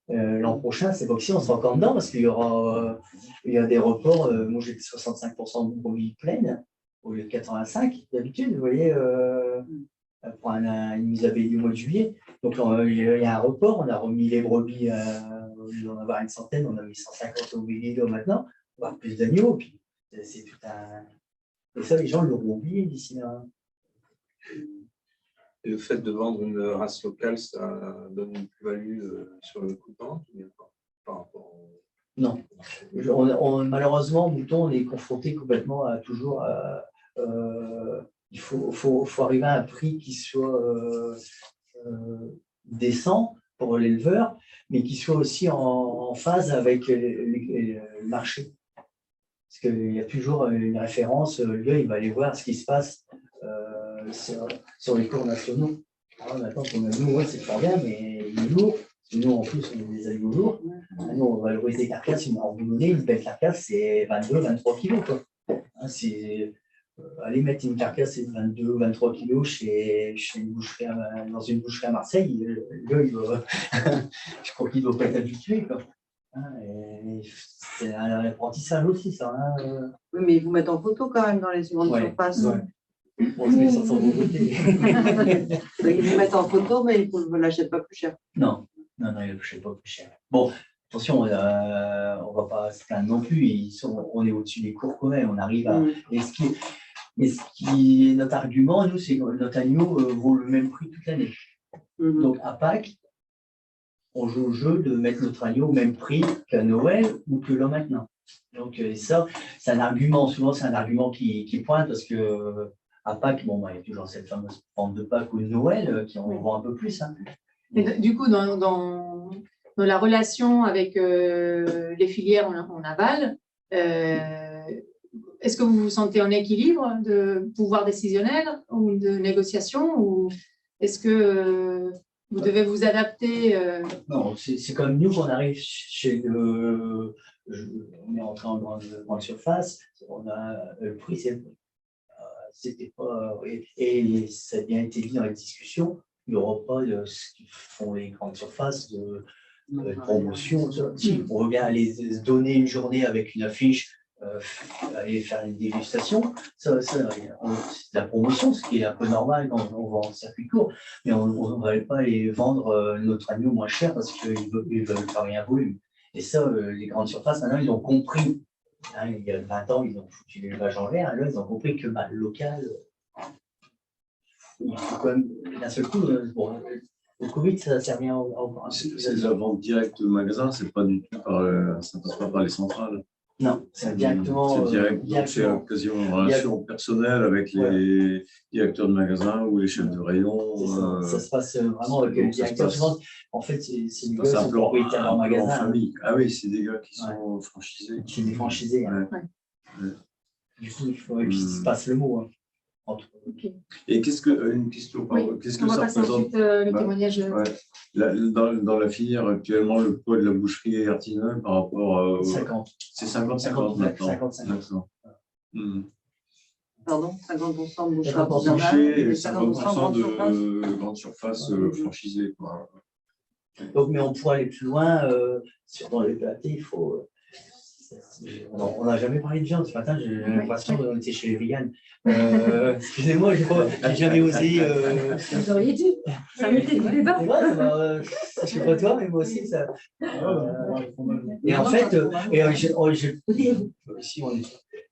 l'an prochain, c'est pas que si on sera encore dedans, parce qu'il y a des reports. Moi, j'ai 65% de brebis pleines au lieu de 85 d'habitude. Vous voyez, il nous avait dit au mois de juillet. Donc, il y a un report. On a remis les brebis, au lieu d'en avoir une centaine, on a mis 150 au milieu maintenant, on va avoir plus d'agneaux. Puis, c'est tout un. Et ça, les gens l'auront oublié d'ici là. Et le fait de vendre une race locale, ça donne une plus-value sur le coût de vente par rapport au... Non. Malheureusement, mouton, on est confronté complètement à toujours. Il faut arriver à un prix qui soit décent pour l'éleveur, mais qui soit aussi en phase avec le marché. Parce qu'il y a toujours une référence, le gars, il va aller voir ce qui se passe sur les cours nationaux. Alors, maintenant, qu'on a nous, c'est pas bien, mais il est lourd. Nous, en plus, on est des animaux lourds. Nous, on valorise des carcasses. Une belle carcasse, c'est 22, 23 kilos. Quoi. Hein, aller mettre une carcasse de 22, 23 kilos chez une boucherie dans une boucherie à Marseille, le gars, je crois qu'il ne doit pas être habitué. Quoi. Hein, c'est un apprentissage aussi, ça. Hein. Oui, mais ils vous mettent en photo quand même dans les grandes surfaces. Ouais. Bon, je mets ça sans vous côté. Ils vous mettent en photo, mais ils ne l'achètent pas plus cher. Non, ils ne l'achètent pas plus cher. Bon, attention, on ne va pas se plaindre non plus. On est au-dessus des cours quand même. On arrive à. Et ce qui est notre argument, nous, c'est que notre agneau vaut le même prix toute l'année. Donc, à Pâques, on joue au jeu de mettre notre agneau au même prix qu'à Noël ou que là maintenant. Donc, ça, c'est un argument. Souvent, c'est un argument qui pointe parce que. À Pâques, il y a toujours cette fameuse vente de Pâques ou de Noël qui en vend un peu plus. Hein. Et du coup, dans la relation avec les filières en aval, est-ce que vous vous sentez en équilibre de pouvoir décisionnel ou de négociation, ou est-ce que vous devez vous adapter Non, c'est comme nous qu'on arrive chez on est entré en grande surface, on a le prix, c'était pas. Et ça a bien été dit dans les discussions, il n'y aura pas ce qu'ils font les grandes surfaces de promotion. Si on revient à les donner une journée avec une affiche, aller faire une dégustation, c'est de la promotion, ce qui est un peu normal quand on vend en circuit court, mais on ne va pas les vendre notre agneau moins cher parce qu'ils veulent travailler un volume. Et ça, les grandes surfaces, maintenant, ils ont compris. Hein, il y a 20 ans, ils ont foutu l'élevage en l'air. Là, ils ont compris que le local, il faut quand même, d'un seul coup, le Covid, ça ne sert rien c'est de la vente directe au magasin, c'est pas du tout ça passe pas par les centrales. Non, c'est directement. C'est quasiment une relation personnelle avec les directeurs de magasin ou les chefs de rayon. Ça se passe vraiment avec les directeurs. En fait, c'est des gars qui sont propriétaires en magasin. Famille. Ah oui, c'est des gars qui sont franchisés. C'est des franchisés. Ouais. Du coup, il faut qu'il se passe le mot. Hein. Et qu'est-ce que, une question, pardon, Oui, qu'est-ce on que va ça passer représente ensuite le Bah, témoignage. ouais. Dans la filière actuellement, le poids de la boucherie artisanale par rapport à. 50. C'est 50-50 maintenant. 50-50. D'accord. Pardon, 50% de boucherie 50% artisanale Boucher et et 50% grande surface. de grande surface franchisée, quoi. Donc, mais on pourrait aller plus loin dans les platés, il faut. On n'a jamais parlé de viande ce matin, j'ai l'impression qu'on était chez les véganes. Excusez-moi, j'ai jamais osé. Vous auriez dit, ça mettait le débat. C'est vrai, je ne sais pas toi, mais moi aussi, ça. Et en fait, si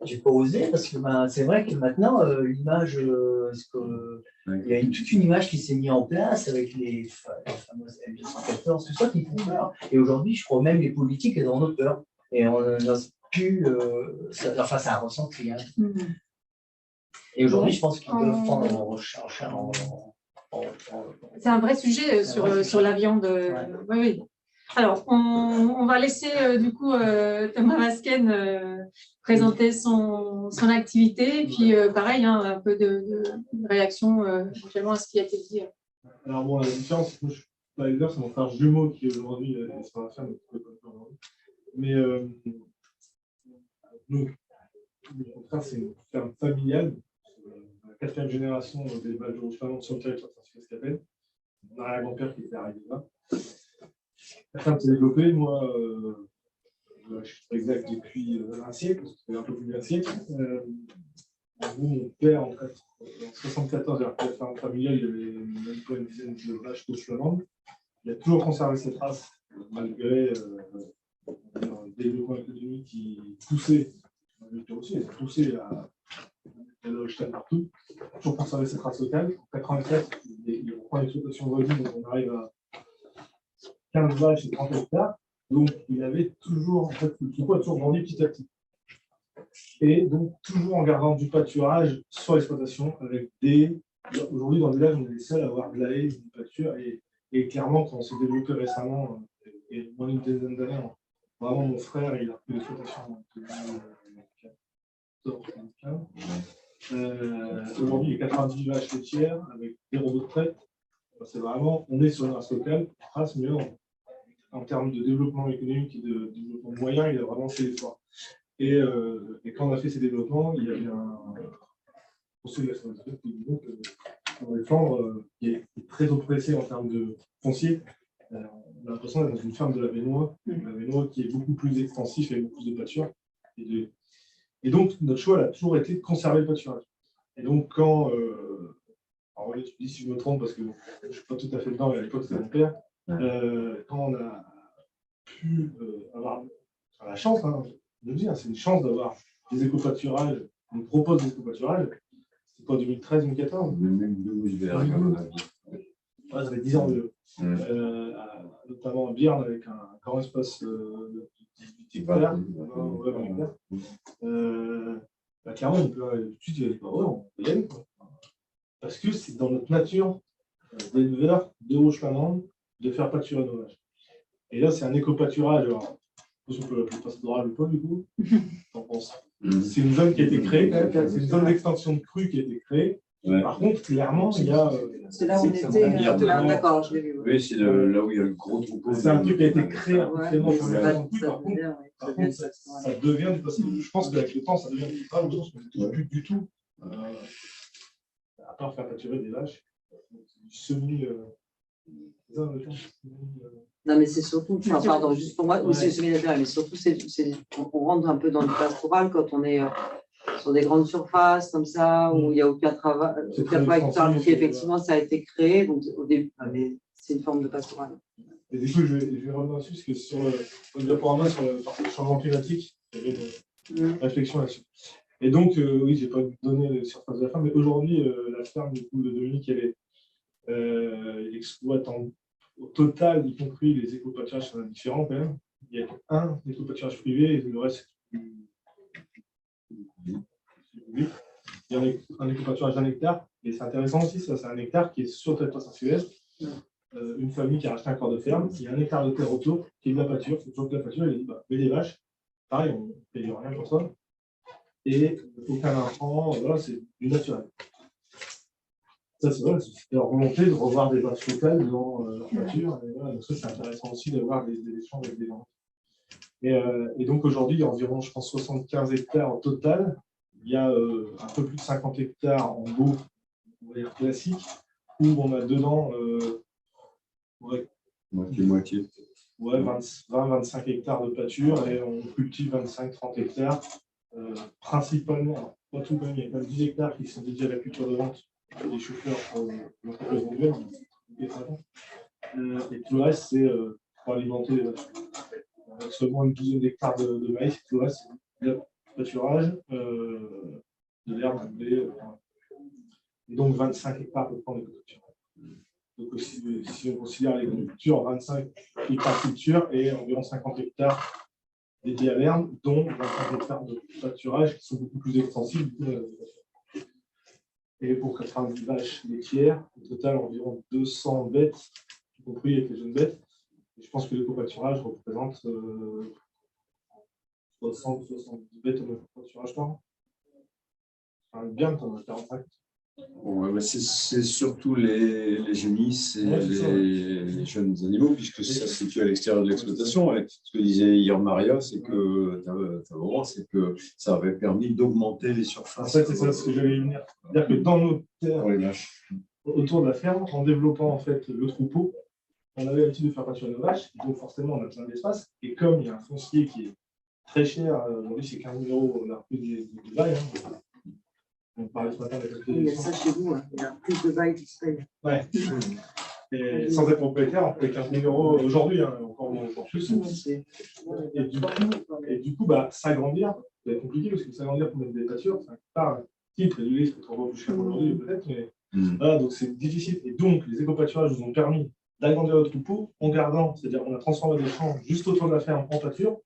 j'ai pas osé, parce que c'est vrai que maintenant, l'image, il y a toute une image qui s'est mise en place avec les fameuses L214, tout ça qui font peur. Et aujourd'hui, je crois même les politiques, elles en ont peur. Et on n'ose plus, enfin, c'est un ressenti. Hein. Et aujourd'hui, je pense qu'ils peuvent prendre en charge. C'est un vrai sujet sur la viande. Oui, oui. Alors, on va laisser du coup Thomas Vasquen présenter son activité. Et puis, pareil, hein, un peu de réaction éventuellement à ce qui a été dit. Alors, bon, la différence, moi, je ne suis pas éleveur, c'est mon frère jumeau qui aujourd'hui est sur la ferme. Mais donc, mon frère, c'est une ferme familiale. La 4e génération d'élevage de rouge flamand sur le territoire de Saint-Sylvestre-Capelle. Mon arrière-grand-père qui était arrivé là. La ferme s'est développée, moi, je suis exact depuis un siècle, parce que c'est un peu plus d'un siècle. Mon père, en 1974, la ferme familiale, il y avait même pas une dizaine de vaches rouges flamandes. Il a toujours conservé cette race, malgré un développement économique qui poussait, à l'Holstein partout, toujours conserver cette race locale. En 1984, il reprend l'exploitation voisine, donc on arrive à 15 vaches et 30 hectares. Donc il avait toujours, en fait, le troupeau a toujours grandi petit à petit. Et donc toujours en gardant du pâturage sur l'exploitation, avec aujourd'hui dans le village, on est les seuls à avoir de la haie, du pâture, et clairement, quand on s'est développé récemment, et moins d'une dizaine d'années, vraiment mon frère, il a pris l'exploitation en 2014. Aujourd'hui, il y a 90 vaches laitières avec des robots de traite. C'est vraiment, on est sur une race locale, mais en termes de développement économique et de développement moyen, il a vraiment fait l'effort. Et quand on a fait ces développements, il y avait un conseil de la Flandre qui disait que dans les Flandres, qui est très oppressé en termes de foncier. On a l'impression d'être dans une ferme de la Vénois qui est beaucoup plus extensif et beaucoup plus de pâture. Et donc, notre choix a toujours été de conserver le pâturage. Et donc, quand, alors tu dis si je me trompe parce que je ne suis pas tout à fait dedans, mais à l'époque c'était mon père, quand on a pu avoir la chance, hein, de le dire, c'est une chance d'avoir des éco-pâturages, on nous propose des éco-pâturages, c'est pas 2013-2014 ça fait 10 ans notamment à Bierne avec un grand espace de 18 hectares. Clairement, on peut aller tout de suite, il y a des paroles, on peut y aller. Parce que c'est dans notre nature d'éleveur de rouge flamande de faire pâturer nos vaches. Et là, c'est un éco-pâturage. Alors, je sais pas si on peut l'appeler pastorale ou pas, du coup. T'en penses? C'est une zone qui a été créée, c'est une zone d'extension de crue qui a été créée. Ouais. Par contre, clairement, il y a. C'est là où on était. D'accord, je l'ai vu. Oui, c'est là où il y a le gros troupeau. C'est un truc qui a été créé artificiellement sur les vaches. Par contre, ça devient. Parce que je pense qu'avec le temps, ça devient du travail. Je pense qu'on ne touche plus du tout. À part faire pâturer des vaches. Du semi. Non, mais c'est surtout, enfin, pardon, juste pour moi, c'est semi-naturel, mais surtout, on rentre un peu dans le pastoral quand on est sur des grandes surfaces comme ça, où il n'y a aucun travail, donc effectivement, ça a été créé, donc au début, c'est une forme de pastoral. Et du coup, je vais revenir dessus, parce que sur le diaporama, sur le changement climatique, il y avait une réflexion là-dessus. Et donc, oui, je n'ai pas donné les surfaces de la ferme, mais aujourd'hui, la ferme du coup, de Dominique, elle exploite au total, y compris les éco-pâturages, sont différents quand même. Il y a un éco-pâturage privé et le reste, c'est public. Il y a un éco-pâturage d'1 hectare, et c'est intéressant aussi, ça, c'est 1 hectare qui est sur le territoire Saint-Sylvestre. Une famille qui a racheté un corps de ferme, il y a 1 hectare de terre autour, qui est de la pâture, c'est toujours de la pâture, elle a dit, bah, mais des vaches, pareil, on ne paye rien pour ça, et aucun intrant, voilà, c'est du naturel. Ça, c'est vrai, c'est leur volonté de revoir des bases locales dans leur pâture. Et voilà, donc ça, c'est intéressant aussi d'avoir des échanges avec des gens. Et donc aujourd'hui, il y a environ, je pense, 75 hectares au total. Il y a un peu plus de 50 hectares en beau, on va dire classique, où on a dedans ouais, moitié. Ouais, 20-25 hectares de pâture et on cultive 25-30 hectares. Principalement, pas tout même, il y a quand même 10 hectares qui sont dédiés à la culture de vente, des chauffeurs pour l'entreprise annuelle. Et tout le reste, c'est pour alimenter les vaches. Seulement une douzaine d'hectares de maïs, tout le reste, c'est de pâturage, de l'herbe, du blé, et donc 25 hectares à peu près en écoculture. Donc si on considère l'agriculture, 25 hectares de culture et environ 50 hectares dédiés à l'herbe, dont 25 hectares de pâturage qui sont beaucoup plus extensifs. Et pour 90 vaches laitières, au total environ 200 bêtes, y compris avec les jeunes bêtes. Et je pense que l'éco-pâturage représente 60-70 bêtes en éco-pâturage par an. Enfin, bien quand on a 45. Bon, c'est surtout les génisses et les jeunes animaux, puisque ça se situe à l'extérieur de l'exploitation. Ce que disait hier Maria, c'est que ça avait permis d'augmenter les surfaces. En fait, c'est ça ce que j'allais venir. C'est-à-dire que dans nos terres, autour de la ferme, en développant en fait le troupeau, on avait l'habitude de faire pâturer nos vaches, donc forcément on a besoin d'espace. Et comme il y a un foncier qui est très cher, aujourd'hui c'est 15 000 € la rue des bails. On parlait ce matin avec il y a ça chez vous, hein. Il y a plus de bails qui se payent. Ouais. Et sans être propriétaire, on paye 15 000 € aujourd'hui, hein, encore plus. Et du coup, s'agrandir, ça va être compliqué parce que s'agrandir pour mettre des pâtures, c'est un titre et du lait, c'est trop plus cher aujourd'hui peut-être, mais voilà, donc c'est difficile. Et donc, les éco-pâturages nous ont permis d'agrandir le troupeau en gardant, c'est-à-dire on a transformé des champs juste autour de la ferme en pâture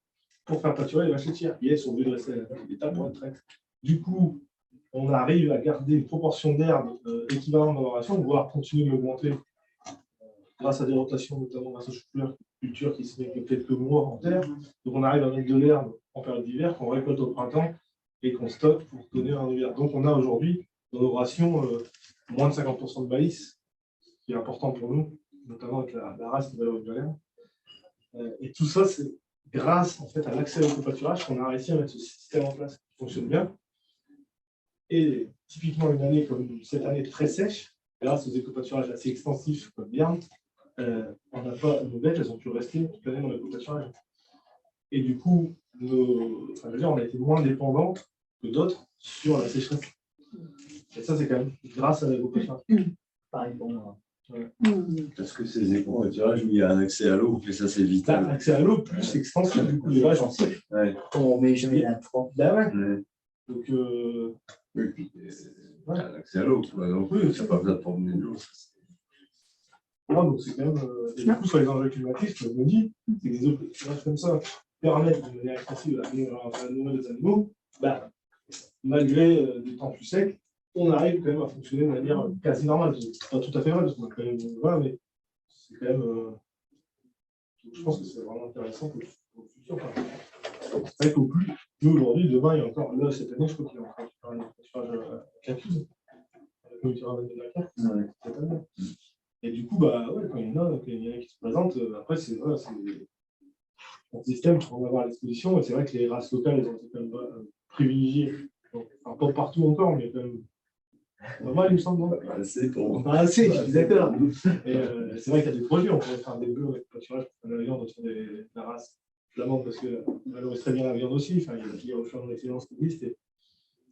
pour faire pâturer les vaches laitières qui, elles, sont obligées de rester à l'état pour être traitées. Du coup, on arrive à garder une proportion d'herbe équivalente dans la ration, voire continuer de l'augmenter grâce à des rotations, notamment grâce aux cultures qui se mettent que quelques mois en terre. Donc on arrive à mettre de l'herbe en période d'hiver, qu'on récolte au printemps et qu'on stocke pour donner en hiver. Donc on a aujourd'hui dans nos rations moins de 50% de maïs, ce qui est important pour nous, notamment avec la race qui valorise de l'herbe. Et tout ça, c'est grâce en fait, à l'accès à l'éco-pâturage qu'on a réussi à mettre ce système en place qui fonctionne bien. Et typiquement une année comme cette année très sèche, grâce aux éco-pâturages assez extensifs comme l'herbe, on n'a pas nos bêtes, elles ont pu rester toute l'année dans l'éco-pâturage. Et du coup, on a été moins dépendants que d'autres sur la sécheresse. Et ça, c'est quand même grâce à l'éco-pâturage. Pareil pour moi. Parce que ces éco-pâturages, il y a un accès à l'eau, et ça c'est vital. Accès à l'eau plus extensif, du coup, les vaches en sèche. On met jamais l'intrant. Donc, l'accès à l'eau, donc oui, ça n'a pas besoin de promener de l'eau. Donc c'est quand même. Et du coup, sur les enjeux climatiques, ce que je me dis, c'est que des éco-pâturages comme ça permettent de manière extensive à nourrir les animaux, malgré des temps plus secs, on arrive quand même à fonctionner de manière quasi normale. C'est pas tout à fait vrai, parce qu'on a quand même. Voilà, mais c'est quand même. Je pense que c'est vraiment intéressant pour le futur. C'est vrai qu'au plus, nous aujourd'hui, demain, il y a encore. Là, cette année, je crois qu'il y a encore un éco-pâturage Capuse, avec le tirage de la carte, cette année. Et du coup, quand il y en a qui se présentent, après, c'est un système pour avoir à l'exposition. Et c'est vrai que les races locales, elles ont été quand même privilégiées. Enfin, pas partout encore, mais quand même. Pas mal, il me semble. Pas assez pour moi. Pas assez, je suis d'accord. Et c'est vrai qu'il y a des produits, on pourrait faire des bœufs avec pâturage pour faire de la viande sur la race flamande, parce qu'elle valorise très bien la viande aussi. Enfin, il y a au fur et à mesure d'excellence qui existe et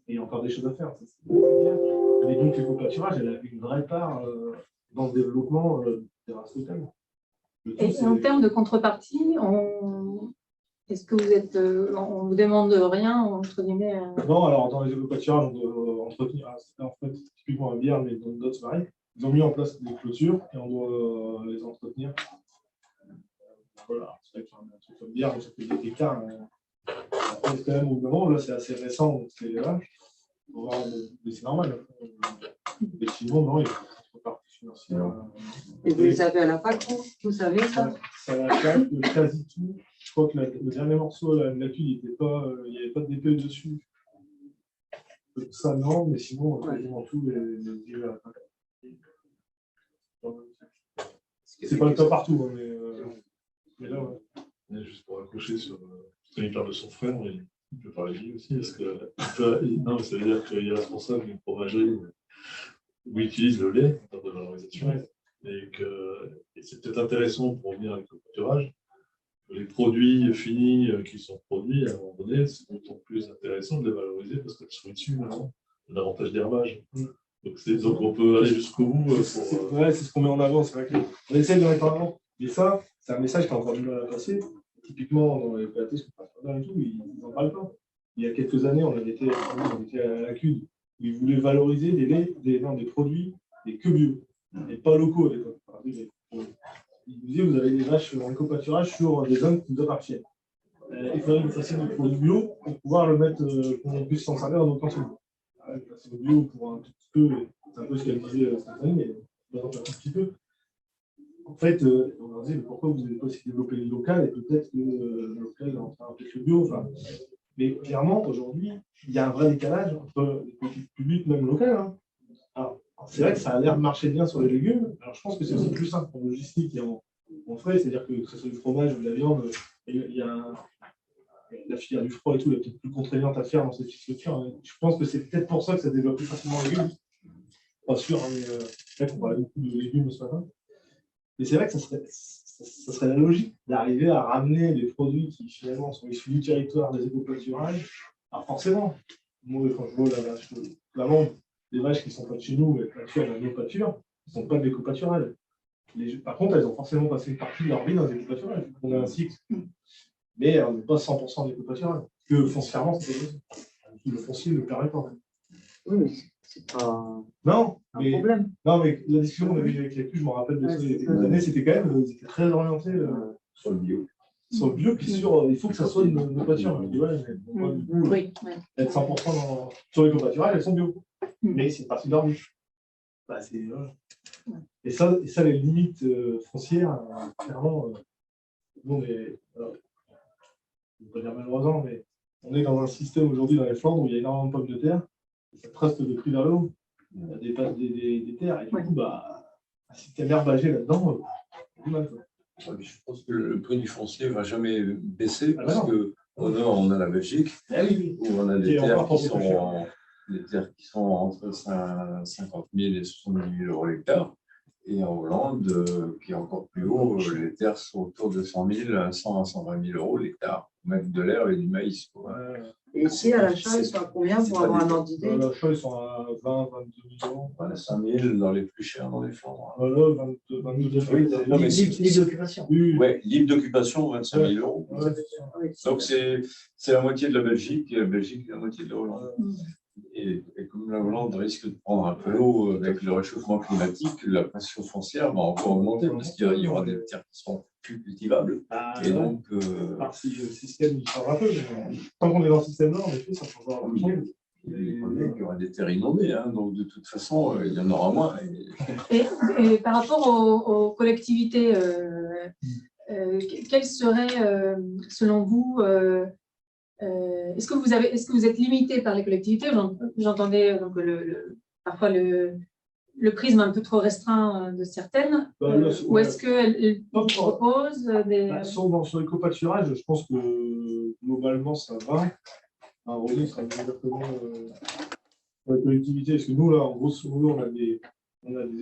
il y a encore des choses à faire. Mais donc, l'éco-pâturage, elle a une vraie part dans le développement des races locales. Et en termes de contrepartie, est-ce que vous êtes, on ne vous demande rien, entre guillemets Non, alors dans les éco-pâturages, on doit entretenir, en fait, typiquement un bière, mais dans d'autres pareil. Ils ont mis en place des clôtures et on doit les entretenir. Voilà, c'est vrai qu'il y a un truc comme bière, mais ça fait des hectares. C'est quand même au moment, là c'est assez récent, donc c'est là. Mais c'est normal. Mais sinon, non, il y a une contrepartie financière. Et vous les avez à la PAC, vous savez ça? Ça va faire quasi tout. Je crois que le dernier morceau, la tuile, il n'y avait pas de DPE dessus. Ça, non, mais sinon, quasiment tout les à la PAC. C'est pas le cas partout, hein, mais là, ouais. Et juste pour accrocher sur quand il parle de son frère, il peut parler de lui aussi, parce que non, ça veut dire qu'il est responsable d'une fromagerie où il utilise le lait en termes de valorisation, et c'est peut-être intéressant pour revenir avec le pâturage. Les produits finis qui sont produits, à un moment donné, c'est d'autant plus intéressant de les valoriser parce qu'elles sont issues davantage d'herbage. Donc on peut aller jusqu'au bout. Ouais, c'est ce qu'on met en avant, c'est vrai qu'on essaye de mettre en avant. Mais ça, c'est un message qui a encore du mal à passer. Typiquement, dans les PAT, ce qu'on passe et tout, ils n'en parlent pas. Il y a quelques années, on était à la CUD, où ils voulaient valoriser des produits, des que bio, et pas locaux à l'époque. Ils disaient, vous avez des vaches en éco-pâturage sur des zones qui nous appartiennent. Il faudrait que vous fassiez des produits bio pour pouvoir le mettre, pour qu'on puisse s'en servir dans nos cantines. Le bio pour un tout petit peu, c'est un peu ce qu'elle disait cette année, mais par exemple un tout petit peu. En fait, on leur disait, mais pourquoi vous n'avez pas essayé de développer le local et peut-être que le local est en train de le bio. Enfin, mais clairement, aujourd'hui, il y a un vrai décalage entre les politiques publiques, même locales. Hein. Alors, c'est vrai que ça a l'air de marcher bien sur les légumes. Alors, je pense que c'est aussi plus simple en logistique et en frais, c'est-à-dire que ce soit du fromage ou de la viande, il y a la filière du froid et tout, elle est peut-être plus contraignante à faire dans cette structure. Hein. Je pense que c'est peut-être pour ça que ça développe plus facilement les légumes. Pas sûr, hein, mais c'est vrai qu'on parlait beaucoup de légumes ce matin. Mais c'est vrai que ça serait la logique d'arriver à ramener les produits qui finalement sont issus du territoire des éco-pâturages. Alors forcément, moi quand je vois la vente des vaches qui ne sont pas de chez nous, mais pâture dans nos pâtures, qui ne sont pas de l'éco-pâturage. Par contre, elles ont forcément passé une partie de leur vie dans les éco-pâturages. On a un cycle, mais on n'est pas 100% d'éco-pâturage. Que foncièrement, c'est possible. Le foncier ne le permet pas. Oui, mais c'est pas un problème. Non, mais la discussion qu'on avait avec les plus, je me rappelle de ça il y a quelques années, c'était quand même, ils étaient très orientés sur le bio. Sur le bio, puis il faut que ça soit nos pâtures. Du coup, être 100% sur les coopératives, elles sont bio. Mais c'est partie de leur vie. Bah, et ça, les limites foncières, clairement, nous, on est, alors, je ne veux pas dire malheureusement, mais on est dans un système aujourd'hui dans les Flandres où il y a énormément de pommes de terre, et ça trace de prix vers le haut. Des terres, et du coup, si tu as l'herbagé là-dedans, c'est du mal. Je pense que le prix du foncier ne va jamais baisser parce qu'au nord, on a la Belgique, où on a des terres qui sont entre 50 000 et 70 000 euros l'hectare. Et en Hollande, qui est encore plus haut, les terres sont autour de 100 000, 100 à 120 000 euros l'hectare pour mettre de l'herbe et du maïs. Et ici, à l'achat, ils sont à combien pour avoir un ordre d'idée? À l'achat, ils sont à 20, 22 000 euros. Voilà, 5 000 dans les plus chers dans les Flandres. Voilà, 22 000 euros. Libre d'occupation. Oui, libre d'occupation, 25 000 euros. Donc, c'est la moitié de la Belgique, et la Belgique, la moitié de la Hollande. Et comme la Hollande risque de prendre un peu l'eau avec le réchauffement climatique, la pression foncière va encore augmenter parce qu'il y aura des terres qui seront plus cultivables. Et donc. Si le système change un peu, mais tant qu'on est dans ce système-là, en effet, ça changera un peu. Il y aura des terres inondées, hein, donc de toute façon, il y en aura moins. Et par rapport aux collectivités, quelles seraient, selon vous, est-ce que vous êtes limité par les collectivités? J'entendais donc parfois le prisme un peu trop restreint de certaines, ou est-ce qu'elles proposent des… Sur l'éco-pâturage, je pense que globalement ça va. Roger sera exactement pour la collectivité, parce que nous, là, en gros, on a des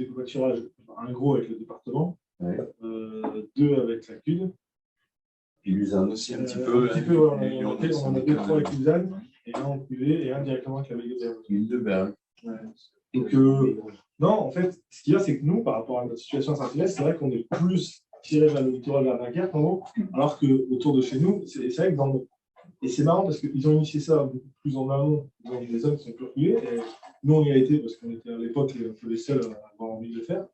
éco-pâturages, un gros avec le département, deux avec la CUD. Et Lausanne aussi, un petit peu. On a deux, trois avec Lausanne, et un en privé, et un directement avec la L'île de Berg. Donc, non, en fait, ce qu'il y a, c'est que nous, par rapport à notre situation à Saint-Hilaire, c'est vrai qu'on est plus tiré vers le littoral vers Dunkerque, en gros, alors qu'autour de chez nous, c'est vrai que dans le… Et c'est marrant parce qu'ils ont initié ça beaucoup plus en amont dans des zones qui sont plus reculées. Et nous, on y a été parce qu'on était à l'époque un peu les seuls à avoir envie de le faire.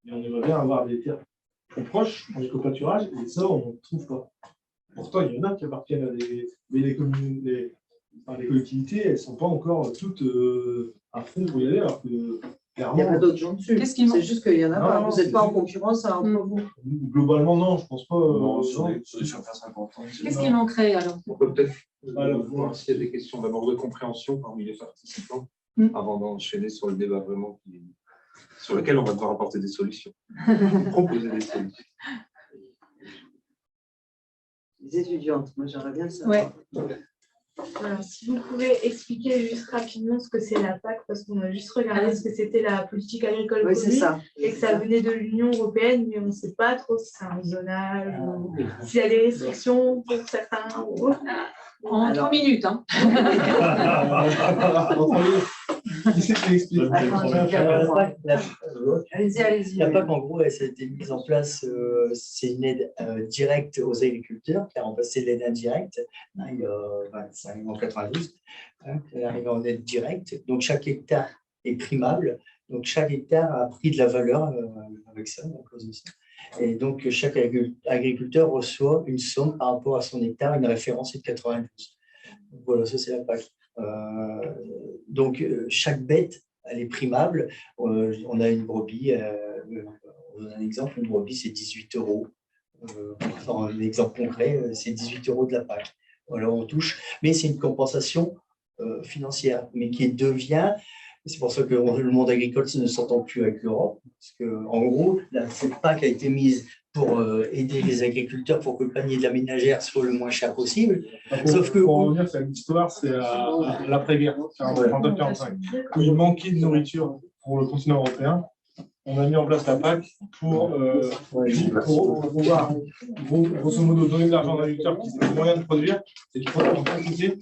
Et on aimerait bien avoir des terres plus proches en éco-pâturage, et ça, on ne trouve pas. Pourtant, il y en a qui appartiennent à les collectivités, elles ne sont pas encore toutes à fond pour y aller, alors que clairement. Il y a pas d'autres gens dessus. C'est juste qu'il y en a pas. Vous n'êtes pas en concurrence entre vous. Globalement, non, je ne pense pas. Qu'est-ce qui manquerait alors? On peut peut-être voir s'il y a des questions d'abord de compréhension parmi les participants, avant d'enchaîner sur le débat vraiment sur lesquels on va devoir apporter des solutions, proposer des solutions. Les étudiantes, moi j'aimerais bien le savoir. Ouais. Alors, si vous pouvez expliquer juste rapidement ce que c'est la PAC, parce qu'on a juste regardé ce que c'était la politique agricole Oui, c'est commune, ça. et que ça venait de l'Union européenne, mais on ne sait pas trop si c'est un zonage, ou s'il y a des restrictions pour certains. En 3 minutes. Hein. Qui c'est qui explique? Allez-y, allez-y. La PAC, en gros, elle, ça a été mise en place, c'est une aide directe aux agriculteurs qui a remplacé l'aide indirecte, hein, il y a 25 en 92, hein, elle arrive en aide directe. Donc, chaque hectare est primable. Donc, chaque hectare a pris de la valeur avec ça, à cause de ça. Et donc, chaque agriculteur reçoit une somme par rapport à son hectare, une référence est de 92. Donc, voilà, ça, c'est la PAC. Donc, chaque bête, elle est primable. On a une brebis, on donne un exemple, une brebis, c'est 18 €. Un exemple concret, c'est 18 € de la PAC. Voilà, on touche. Mais c'est une compensation financière, mais qui devient. C'est pour ça que le monde agricole ne s'entend plus avec l'Europe. Parce qu'en gros, cette PAC a été mise pour aider les agriculteurs pour que le panier de la ménagère soit le moins cher possible. Sauf que. Pour revenir, c'est une histoire, c'est à l'après-guerre, en 1945, où il manquait de nourriture pour le continent européen. On a mis en place la PAC pour pouvoir, grosso modo, donner de l'argent aux agriculteurs qui ont les moyens de produire et qui produisent en quantité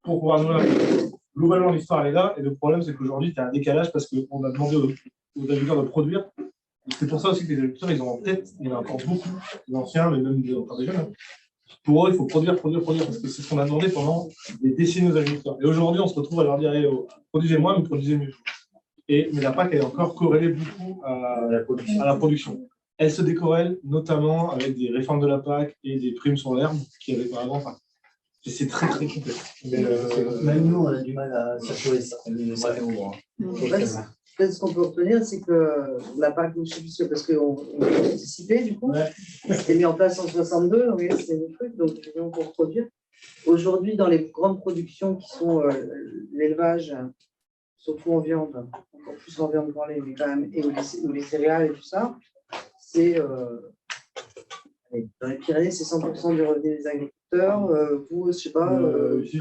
pour pouvoir nourrir la population. Globalement, l'histoire elle est là, et le problème, c'est qu'aujourd'hui, il y a un décalage parce qu'on a demandé aux agriculteurs de produire. C'est pour ça aussi que les agriculteurs, ils ont en tête, il y en a encore beaucoup, les anciens, mais même encore des jeunes. Pour eux, il faut produire, parce que c'est ce qu'on a demandé pendant des décennies aux agriculteurs. Et aujourd'hui, on se retrouve à leur dire, allez, produisez moins, mais produisez mieux. Mais la PAC, elle est encore corrélée beaucoup à la production. Elle se décorrèle notamment avec des réformes de la PAC et des primes sur l'herbe qui avaient pas avant. Enfin, c'est très, très complexe. Même nous, on a du mal à s'assurer ça. Peut-être ce qu'on peut obtenir, c'est que la PAC, je sais plus, parce qu'on a anticipé, du coup, c'était mis en place en 62, donc c'est le truc, donc pour produire. Aujourd'hui, dans les grandes productions qui sont l'élevage, surtout en viande, encore plus en viande pour les, mais quand même, et ou les céréales et tout ça, c'est dans les Pyrénées, c'est 100% du revenu des agriculteurs. Vous, je ne sais pas, ici,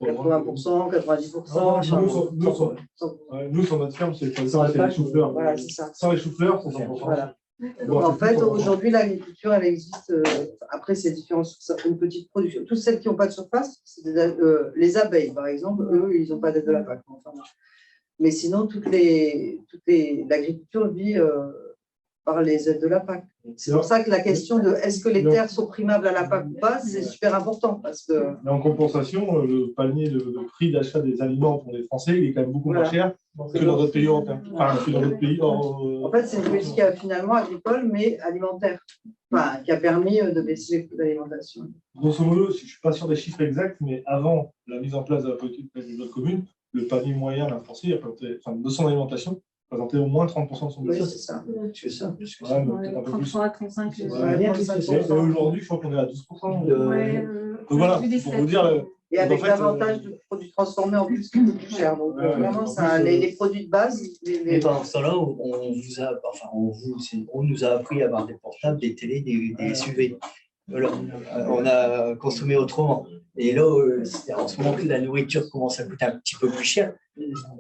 80%, 90%. Nous, sur notre ferme, c'est les choux-fleurs. Voilà, c'est ça. Sans les choux-fleurs, c'est 100%. Voilà. Donc, en fait, aujourd'hui, l'agriculture, elle existe. Après, c'est différent sur certaines petites productions. Toutes celles qui n'ont pas de surface, c'est les abeilles, par exemple, eux, ils n'ont pas d'aide de la PAC. Enfin, mais sinon, l'agriculture vit par les aides de la PAC. C'est pour ça que la question de est-ce que les terres sont primables à la PAC ou pas, c'est super important. Parce que... Mais en compensation, le panier de prix d'achat des aliments pour les Français, il est quand même beaucoup moins cher que dans d'autres pays européens. Enfin, que dans d'autres pays. En fait, c'est une politique finalement agricole, mais alimentaire, enfin, qui a permis de baisser les coûts d'alimentation. Grosso modo, je ne suis pas sûr des chiffres exacts, mais avant la mise en place de la politique agricole commune, le panier moyen d'un Français, de son alimentation, représentait au moins 30% de son budget. Oui, c'est ça. C'est ça. 33 à 35. Et aujourd'hui, je crois qu'on est à 12%. Donc voilà, pour vous dire. Et avec davantage de produits transformés en plus qui coûtent plus cher. Donc vraiment, les produits de base. Mais pendant ce temps-là, on nous a appris à avoir des portables, des télés, des SUV. Voilà. On a consommé autrement. Et là, en ce moment, la nourriture commence à coûter un petit peu plus cher.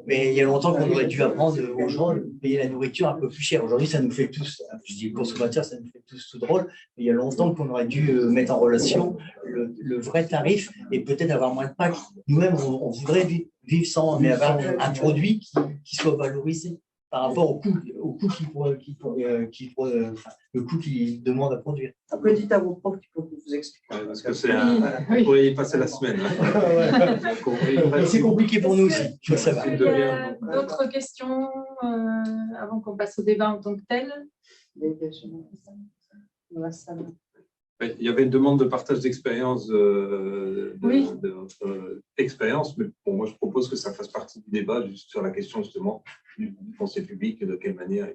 Mais il y a longtemps qu'on aurait dû apprendre aux gens de payer la nourriture un peu plus cher. Aujourd'hui, ça nous fait tous, je dis consommateurs, ça nous fait tous tout drôle. Mais il y a longtemps qu'on aurait dû mettre en relation le vrai tarif et peut-être avoir moins de PAC. Nous-mêmes, on voudrait vivre sans, mais avoir un produit qui soit valorisé par rapport au coût le coût qu'il demande à produire. Après, dites à vos profs qu'il faut que vous expliquez. Parce que vous pourriez y passer la semaine. C'est compliqué pour nous aussi. Ça va. D'autres questions avant qu'on passe au débat en tant que tel? Il y avait une demande de partage d'expérience de votre expérience, mais pour moi, je propose que ça fasse partie du débat juste sur la question justement du foncier public et de quelle manière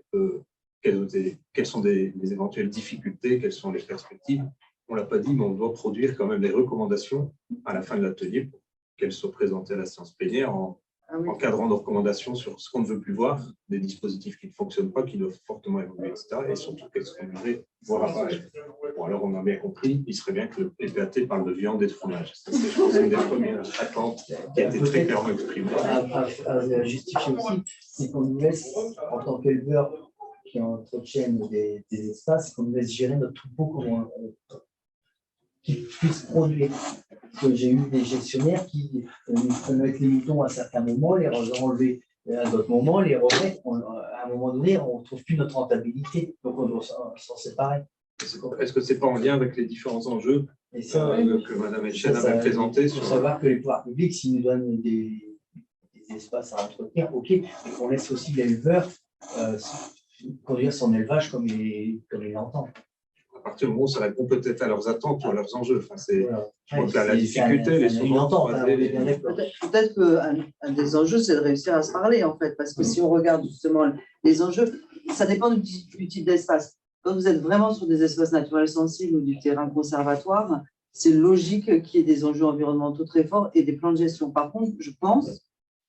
quelles sont les éventuelles difficultés, quelles sont les perspectives. On ne l'a pas dit, mais on doit produire quand même des recommandations à la fin de l'atelier pour qu'elles soient présentées à la séance plénière encadrant nos recommandations sur ce qu'on ne veut plus voir, des dispositifs qui ne fonctionnent pas, qui doivent fortement évoluer, etc. Et surtout, qu'est-ce qu'on devrait voir apparaître. Bon, alors, on a bien compris, il serait bien que le PPAT parle de viande et de fromage. Ça, c'est, je pense, une des premières attentes qui a été très clairement exprimée. À justifier aussi, c'est qu'on nous laisse, en tant qu'éleveur qui entretiennent des espaces, qu'on nous laisse gérer notre troupeau comme qui puisse produire. Parce que j'ai eu des gestionnaires qui mettent les moutons à certains moments, les enlever à d'autres moments, les remettre. À un moment donné, on ne trouve plus notre rentabilité. Donc, on doit s'en séparer. Est-ce que ce n'est pas en lien avec les différents enjeux que Mme Etchen avait présentés? Il faut savoir que les pouvoirs publics, s'ils nous donnent des espaces à entretenir, ok, mais qu'on laisse aussi l'éleveur conduire son élevage comme il l'entend. À partir du moment où ça répond peut-être à leurs attentes ou à leurs enjeux. Enfin, voilà. Je crois que la difficulté, les souvent peut-être qu'un des enjeux, c'est de réussir à se parler, en fait, parce que si on regarde justement les enjeux, ça dépend du type d'espace. Quand vous êtes vraiment sur des espaces naturels sensibles ou du terrain conservatoire, c'est logique qu'il y ait des enjeux environnementaux très forts et des plans de gestion. Par contre, je pense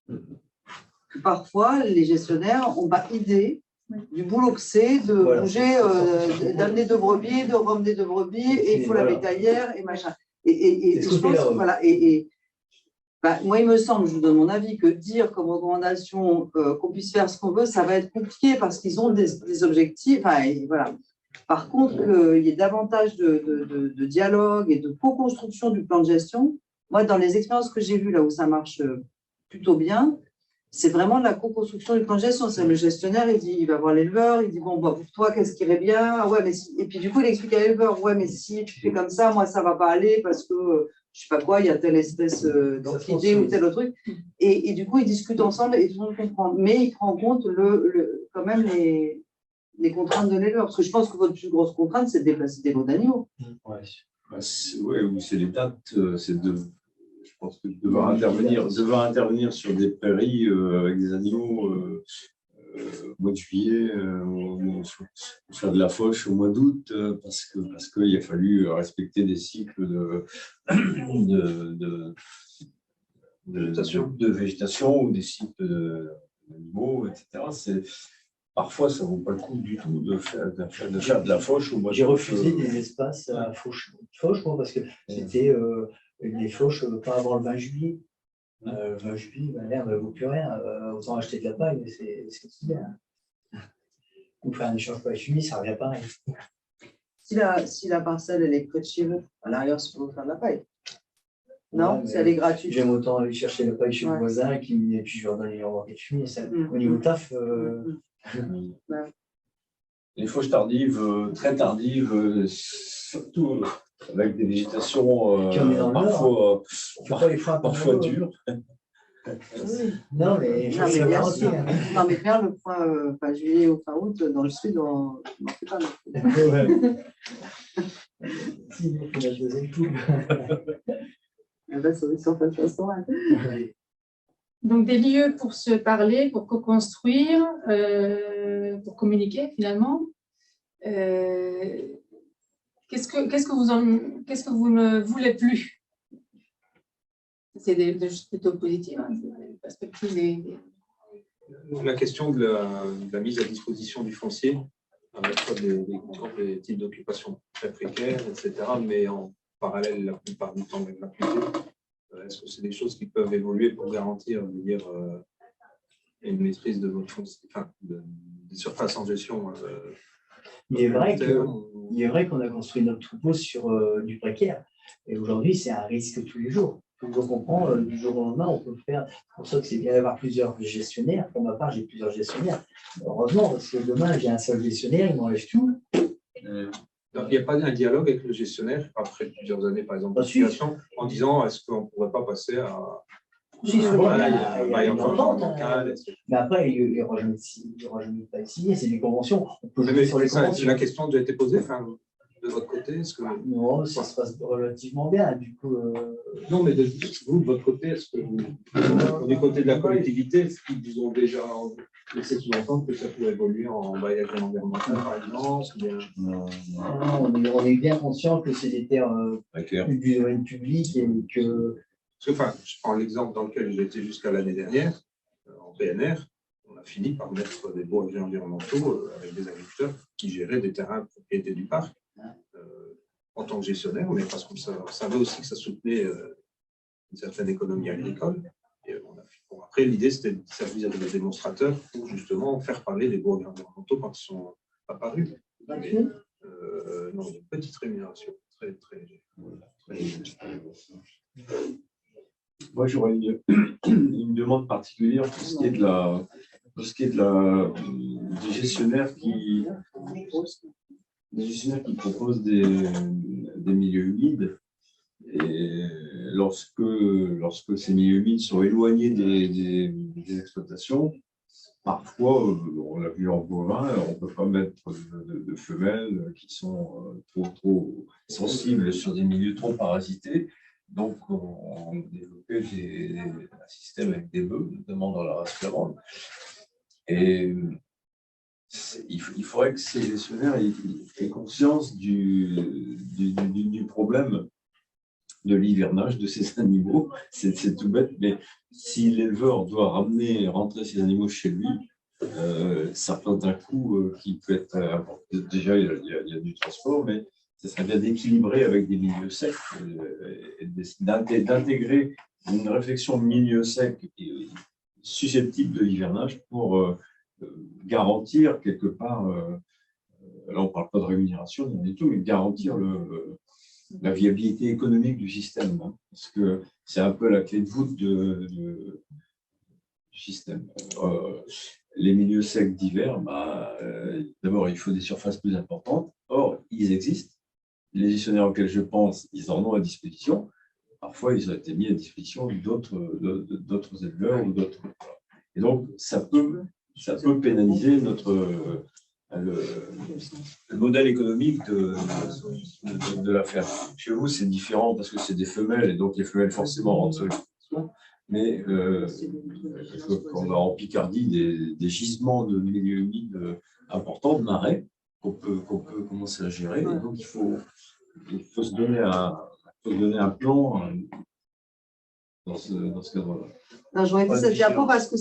que parfois, les gestionnaires n'ont pas idée du boulot que c'est de bouger, d'amener de brebis, de ramener de brebis, et il faut la bétaillère, et machin. Et je pense, voilà, moi, il me semble, je vous donne mon avis, que dire comme recommandation qu'on puisse faire ce qu'on veut, ça va être compliqué parce qu'ils ont des objectifs. Enfin, voilà. Par contre, qu'il y ait davantage de dialogue et de co-construction du plan de gestion, moi, dans les expériences que j'ai vues là où ça marche plutôt bien, c'est vraiment de la co-construction du plan de gestion. C'est le gestionnaire, il va voir l'éleveur, il dit bon, bah, pour toi, qu'est-ce qui irait bien? Ah ouais, mais si... Et puis du coup, il explique à l'éleveur, ouais, mais si tu fais comme ça, moi, ça ne va pas aller parce que je ne sais pas quoi, il y a telle espèce d'orchidée ou tel autre truc. Et du coup, ils discutent ensemble et tout le monde comprend. Mais il prend en compte quand même les contraintes de l'éleveur. Parce que je pense que votre plus grosse contrainte, c'est de déplacer des lots d'animaux. Oui, ou c'est les dates, je pense que devoir intervenir sur des prairies avec des animaux au mois de juillet, faire de la fauche au mois d'août, parce qu'il a fallu respecter des cycles de végétation ou des cycles d'animaux, etc. Parfois, ça ne vaut pas le coup du tout de faire de la fauche au mois d'août. J'ai refusé des espaces à fauche, moi, parce que c'était des fauches pas avant le 20 juillet. Le 20 juillet, l'herbe ne vaut plus rien. Autant acheter de la paille, mais c'est bien. Ou faire un échange paille-fumier, ça revient pareil. Si la parcelle elle est près de chez vous, à l'arrière, c'est pour faire de la paille. Non, si elle est gratuite. J'aime autant aller chercher la paille chez le voisin et puis je leur donne les remorques de fumier. Au niveau taf. Les fauches tardives, très tardives, surtout avec des végétations parfois dures. Non, mais bien sûr. Non, mais faire le point juillet ou fin août, dans le sud, on n'en fait pas. Si, il faut la deuxième tour. La solution de façon. Donc, des lieux pour se parler, pour co-construire, pour communiquer finalement. Qu'est-ce que vous ne voulez plus? C'est des choses plutôt positives, hein, des perspectives. La question de la mise à disposition du foncier, avec des types d'occupation très précaires, etc., mais en parallèle la plupart du temps de la gratuité. Est-ce que c'est des choses qui peuvent évoluer pour garantir une maîtrise de votre foncier, des surfaces en gestion? Il est vrai qu'on a construit notre troupeau sur du précaire. Et aujourd'hui, c'est un risque tous les jours. Donc, on comprend, du jour au lendemain, on peut le faire. C'est pour ça que c'est bien d'avoir plusieurs gestionnaires. Pour ma part, j'ai plusieurs gestionnaires. Heureusement, parce que demain, j'ai un seul gestionnaire, il m'enlève tout. Il n'y a pas un dialogue avec le gestionnaire après plusieurs années, par exemple, de situation, en disant est-ce qu'on ne pourrait pas passer à. Si, souvent, il y a une entente. Mais après, il n'y aura jamais pas signé, c'est des conventions. On peut jouer sur les conventions. La question a déjà été posée de votre côté. Non, ça se passe relativement bien. Du coup, non, mais vous, de votre côté, est-ce que du côté de la collectivité, est-ce qu'ils vous ont déjà laissé sous-entendre que ça pourrait évoluer en bailliage environnemental, par exemple? Non, on est bien conscient que c'est des terres du domaine public et que. Parce que, je prends l'exemple dans lequel j'ai été jusqu'à l'année dernière. en PNR, on a fini par mettre des baux environnementaux avec des agriculteurs qui géraient des terrains de propriété du parc en tant que gestionnaire, mais parce qu'on savait aussi que ça soutenait une certaine économie agricole. Et après, l'idée, c'était de servir de démonstrateur pour justement faire parler des baux environnementaux quand ils sont apparus. Mais, non, une petite rémunération, très légère. Moi, j'aurais une demande particulière pour ce qui est des gestionnaires qui proposent des milieux humides. Et lorsque ces milieux humides sont éloignés des exploitations, parfois, on l'a vu en bovin, on ne peut pas mettre de femelles qui sont trop sensibles sur des milieux trop parasités. Donc, on développait un système avec des bœufs, notamment dans la race flamande. Et il faudrait que ces gestionnaires aient conscience du problème de l'hivernage de ces animaux. C'est tout bête, mais si l'éleveur doit rentrer ces animaux chez lui, ça représente un coût qui peut être important. Déjà, il y a du transport, mais ça serait bien d'équilibrer avec des milieux secs, d'intégrer une réflexion milieu sec susceptible de l'hivernage pour garantir quelque part, là on ne parle pas de rémunération du tout, mais garantir la viabilité économique du système, hein, parce que c'est un peu la clé de voûte du système. Les milieux secs d'hiver, d'abord il faut des surfaces plus importantes, or ils existent. Les gestionnaires auxquels je pense, ils en ont à disposition. Parfois, ils ont été mis à disposition d'autres éleveurs ou d'autres. Et donc, ça peut pénaliser le modèle économique de la ferme. Chez vous, c'est différent parce que c'est des femelles, et donc les femelles forcément rentrent sur l'exploitation. Mais on a en Picardie des gisements de milieux humides importants, de marais, qu'on peut commencer à gérer. Et donc, il faut se donner un plan dans ce cadre-là. J'aurais fait cette diapo parce que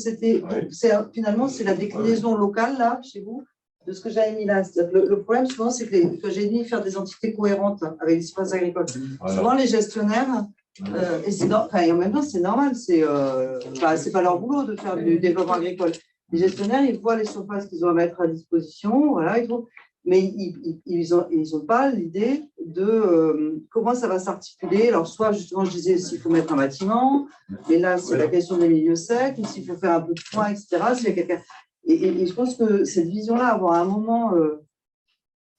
finalement, c'est la déclinaison locale, là, chez vous, de ce que j'avais mis là. Le problème, souvent, c'est que j'ai mis faire des entités cohérentes avec les surfaces agricoles. Voilà. Souvent, les gestionnaires, et en même temps, c'est normal, c'est pas leur boulot de faire du développement agricole. Les gestionnaires, ils voient les surfaces qu'ils ont à mettre à disposition, voilà, mais ils n'ont pas l'idée de comment ça va s'articuler. Alors, soit, justement, je disais s'il faut mettre un bâtiment, mais là, c'est la question des milieux secs, ou s'il faut faire un peu de foin, etc. Et je pense que cette vision-là, avoir un moment.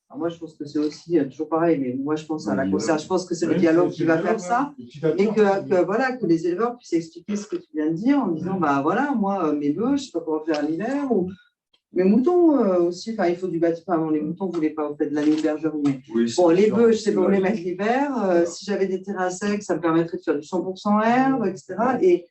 Alors moi, je pense que c'est aussi toujours pareil, mais moi, je pense à la concert. Je pense que c'est le dialogue qui va faire ça. Et que les éleveurs puissent expliquer ce que tu viens de dire en disant voilà, moi, mes bœufs, je ne sais pas comment faire l'hiver, ou mes moutons aussi. Enfin, il faut du bâtiment. Les moutons, vous ne voulez pas, vous faites de la bergerie. Mais oui, bon, les bœufs, je sais pas où les mettre l'hiver. Si j'avais des terrains secs, ça me permettrait de faire du 100% herbe, etc. Et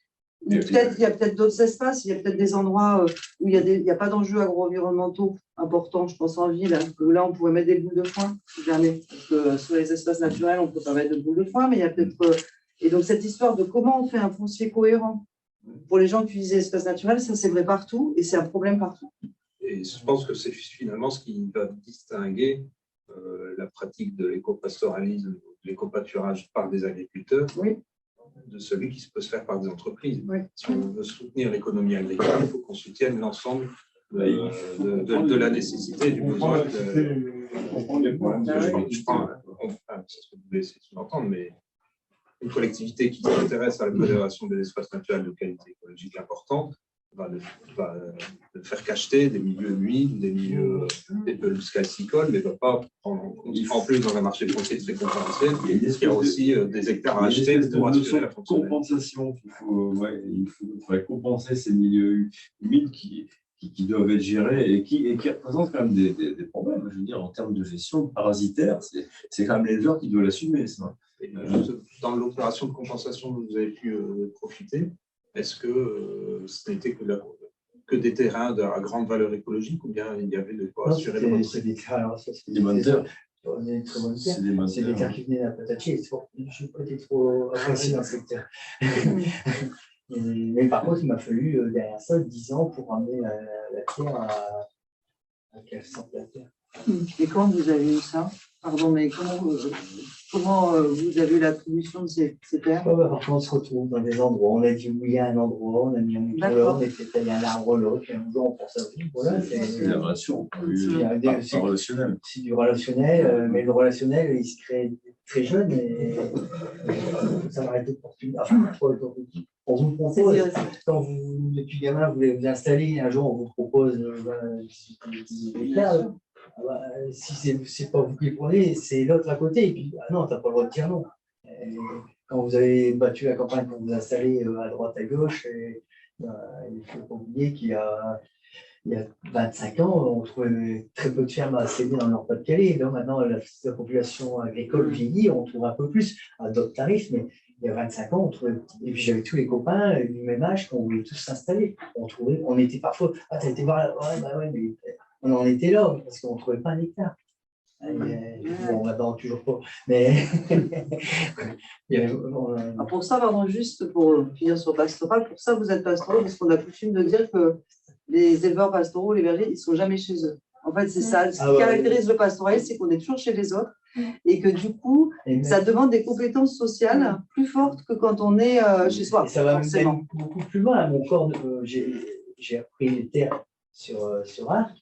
il y a peut-être d'autres espaces, il y a peut-être des endroits où il n'y a pas d'enjeux agro-environnementaux importants, je pense en ville, où là on pourrait mettre des boules de foin, si jamais. Parce que sur les espaces naturels, on ne peut pas mettre de boules de foin, mais il y a peut-être. Et donc cette histoire de comment on fait un foncier cohérent pour les gens qui utilisent l'espace naturel, ça c'est vrai partout et c'est un problème partout. Et je pense que c'est finalement ce qui va distinguer la pratique de l'éco-pastoralisme, de l'éco-pâturage par des agriculteurs. Oui. De celui qui peut se faire par des entreprises. Oui. Si on veut soutenir l'économie agricole, il faut qu'on soutienne l'ensemble de la nécessité, du besoin. Je prends, c'est ce que vous voulez essayer de sous-entendre, mais une collectivité qui s'intéresse à la préservation des espaces naturels de qualité écologique importante va ne faire qu'acheter des milieux humides, des milieux des pelouses calcicoles, mais ne va pas prendre en compte, en plus dans un marché foncier très concurrentiel, il y a aussi des hectares à acheter pour assurer la compensation. Il faudrait compenser ces milieux humides qui doivent être gérés et qui représentent quand même des problèmes. Je veux dire, en termes de gestion parasitaire, c'est quand même l'éleveur qui doit l'assumer, ça. Dans l'opération de compensation dont vous avez pu profiter, est-ce que ce n'était que des terrains à grande valeur écologique ou bien il y avait de quoi assurer le retrait? C'est des terres, c'est des bonnes terres. C'est des terres qui venaient d'un patatier. Je ne suis pas été trop avancé dans cette terre. Mais par contre, il m'a fallu derrière ça 10 ans pour ramener la terre à qu'elle sorte de la terre. Et quand vous avez eu ça? Pardon, mais comment vous avez eu l'attribution de ces terres? Parfois, on se retrouve dans des endroits, on a dit oui à un endroit, on a mis un micro là, on était allé à un arbre là, puis un jour on pense à oui, voilà. C'est la relation. C'est du relationnel, mais le relationnel, il se crée très jeune et ça m'arrête d'opportunité. Enfin, on vous propose, quand vous, depuis gamin, vous voulez vous installer, un jour on vous propose 18 hectares. Si c'est pas vous qui le prenez, c'est l'autre à côté. Et puis, non, tu n'as pas le droit de dire non. Et quand vous avez battu la campagne pour vous installer à droite, à gauche, il ne faut pas oublier qu'il y a 25 ans, on trouvait très peu de fermes à céder dans le Nord-Pas-de-Calais. Là, maintenant, la population agricole vieillit, on trouve un peu plus à d'autres tarifs, mais il y a 25 ans, on trouvait. Et puis j'avais tous les copains du même âge qu'on voulait tous s'installer. On était parfois. Ah, t'as été voir là? Ouais, bah ouais, mais on en était là, parce qu'on ne trouvait pas un hectare. Bon, maintenant, toujours pas. Mais. Pour ça, pardon, juste pour finir sur pastoral, pour ça, vous êtes pastoral, parce qu'on a coutume de dire que les éleveurs pastoraux, les bergers, ils ne sont jamais chez eux. En fait, c'est ça. Ce qui caractérise le pastoral, c'est qu'on est toujours chez les autres et que du coup, ça demande des compétences sociales plus fortes que quand on est chez soi. Et ça va même beaucoup plus loin. À mon corps, j'ai appris les terres sur Arc,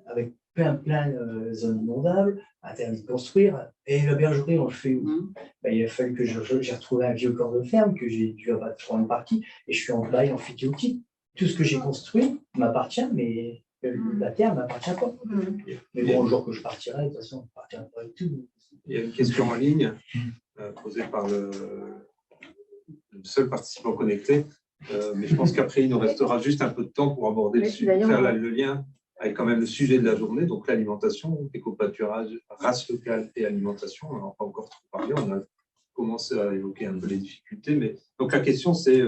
avec plein de zones inondables, interdit de construire. Et la bergerie, on le fait où? Il a fallu que j'ai retrouvé un vieux corps de ferme que j'ai dû abattre pour une partie et je suis en bail amphithéotique. Tout ce que j'ai construit m'appartient, mais la terre ne m'appartient pas. Mais bon, le jour que je partirai, de toute façon, je ne partirai pas du tout. Il y a une question en ligne posée par le seul participant connecté, mais je pense qu'après, il nous restera juste un peu de temps pour aborder faire le lien avec quand même le sujet de la journée, donc l'alimentation, éco-pâturage, race locale et alimentation. On n'en a pas encore trop parlé, on a commencé à évoquer un peu les difficultés, mais donc la question c'est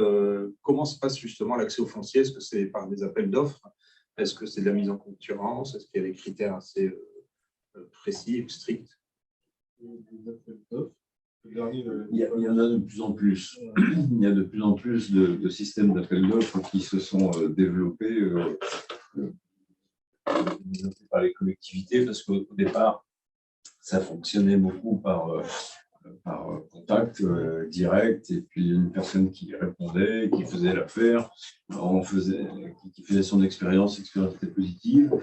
comment se passe justement l'accès au foncier? Est-ce que c'est par des appels d'offres? Est-ce que c'est de la mise en concurrence? Est-ce qu'il y a des critères assez précis et stricts? Il y en a de plus en plus. Il y a de plus en plus de systèmes d'appels d'offres qui se sont développés par les collectivités, parce qu'au départ, ça fonctionnait beaucoup par contact direct, et puis une personne qui répondait, qui faisait l'affaire, qui faisait son expérience était positive.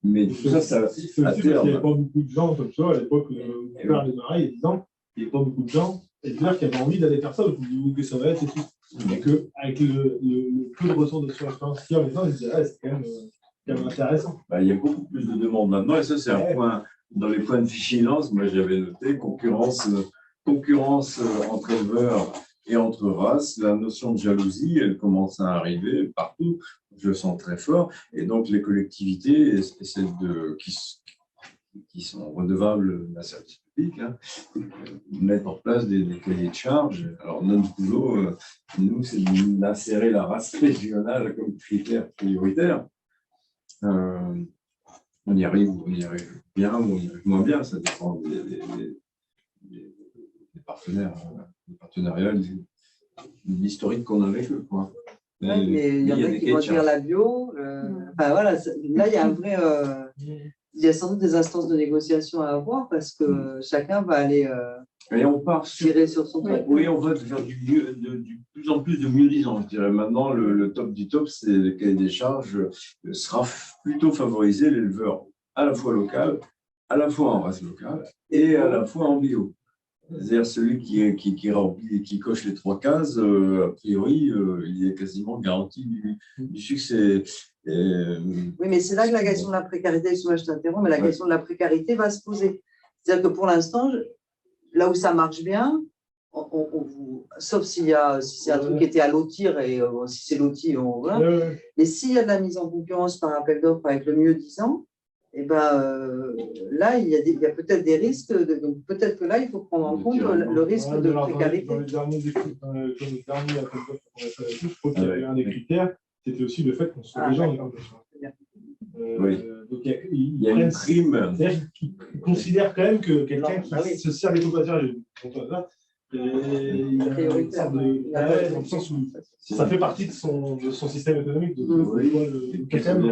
Mais tout ça à terme. Il n'y avait pas beaucoup de gens comme ça à l'époque où mon père démarrait il y a 10 ans. Il n'y avait pas beaucoup de gens qui avaient envie d'aller faire ça, donc vous dites que ça va être et tout. Et qu'avec le peu de ressources sur l'expérience qu'il y a maintenant, je disais, c'est quand même intéressant. Il y a beaucoup plus de demandes maintenant, et ça, c'est un point, dans les points de vigilance, moi j'avais noté, concurrence entre éleveurs et entre races, la notion de jalousie, elle commence à arriver partout, je le sens très fort, et donc les collectivités et celles qui sont redevables d'un service public mettent en place des cahiers de charges. Alors notre boulot, nous, c'est d'insérer la race régionale comme critère prioritaire. On y arrive bien ou on y arrive moins bien, ça dépend des partenaires, des partenariats, de l'historique qu'on a avec eux. Mais il y en a qui vont dire la bio. Voilà, là, il y a un vrai. Il y a sans doute des instances de négociation à avoir parce que chacun va aller tirer sur son truc. Oui, on va faire du plus en plus de mieux-disant. Je dirais maintenant, le top du top, c'est le cahier des charges sera plutôt favoriser l'éleveur à la fois local, à la fois en race locale et à la fois en bio. C'est-à-dire celui qui remplit, qui coche les 3 cases, a priori, il est quasiment garanti du succès. Oui, mais c'est là que la question de la précarité, excuse-moi, je t'interromps, mais la question de la précarité va se poser. C'est-à-dire que pour l'instant, là où ça marche bien, sauf si c'est un truc qui était à lotir, et si c'est loti, on va. Et s'il y a de la mise en concurrence par appel d'offres avec le mieux disant, et là, il y a peut-être des risques. Donc peut-être que là, il faut prendre en compte le risque de précarité. Dans le dernier appel d'offres qu'on a fait, je crois qu'il y avait un des critères, c'était aussi le fait qu'on soit des gens. Donc il y a une prime. C'est-à-dire qu'ils considèrent quand même que quelqu'un qui se sert des coopératives Et il a une sorte de dans le sens où ça fait partie de son système économique.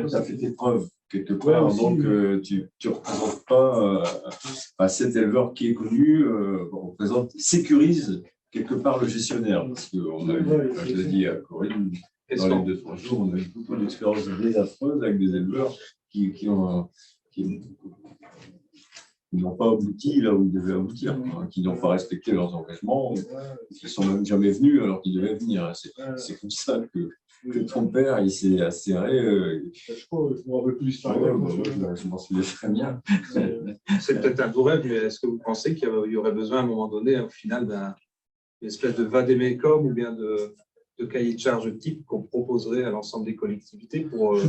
Ça fait tes preuves quelque part, aussi, donc tu ne représentes pas cet éleveur qui est connu, sécurise quelque part le gestionnaire. Parce que je l'ai dit à Corinne, dans les 2-3 jours, on a eu beaucoup d'expériences désastreuses avec des éleveurs qui n'ont pas abouti là où ils devaient aboutir, qui n'ont pas respecté leurs engagements, qui ne sont même jamais venus alors qu'ils devaient venir. C'est comme ça que ton père, il s'est acéré. Je crois, je ne me rappelle plus l'histoire. Je m'en souviens très bien. C'est peut-être un beau rêve, mais est-ce que vous pensez qu'il y aurait besoin à un moment donné, au final, d'une espèce de vade-mecum ou bien de cahier de charge type qu'on proposerait à l'ensemble des collectivités pour…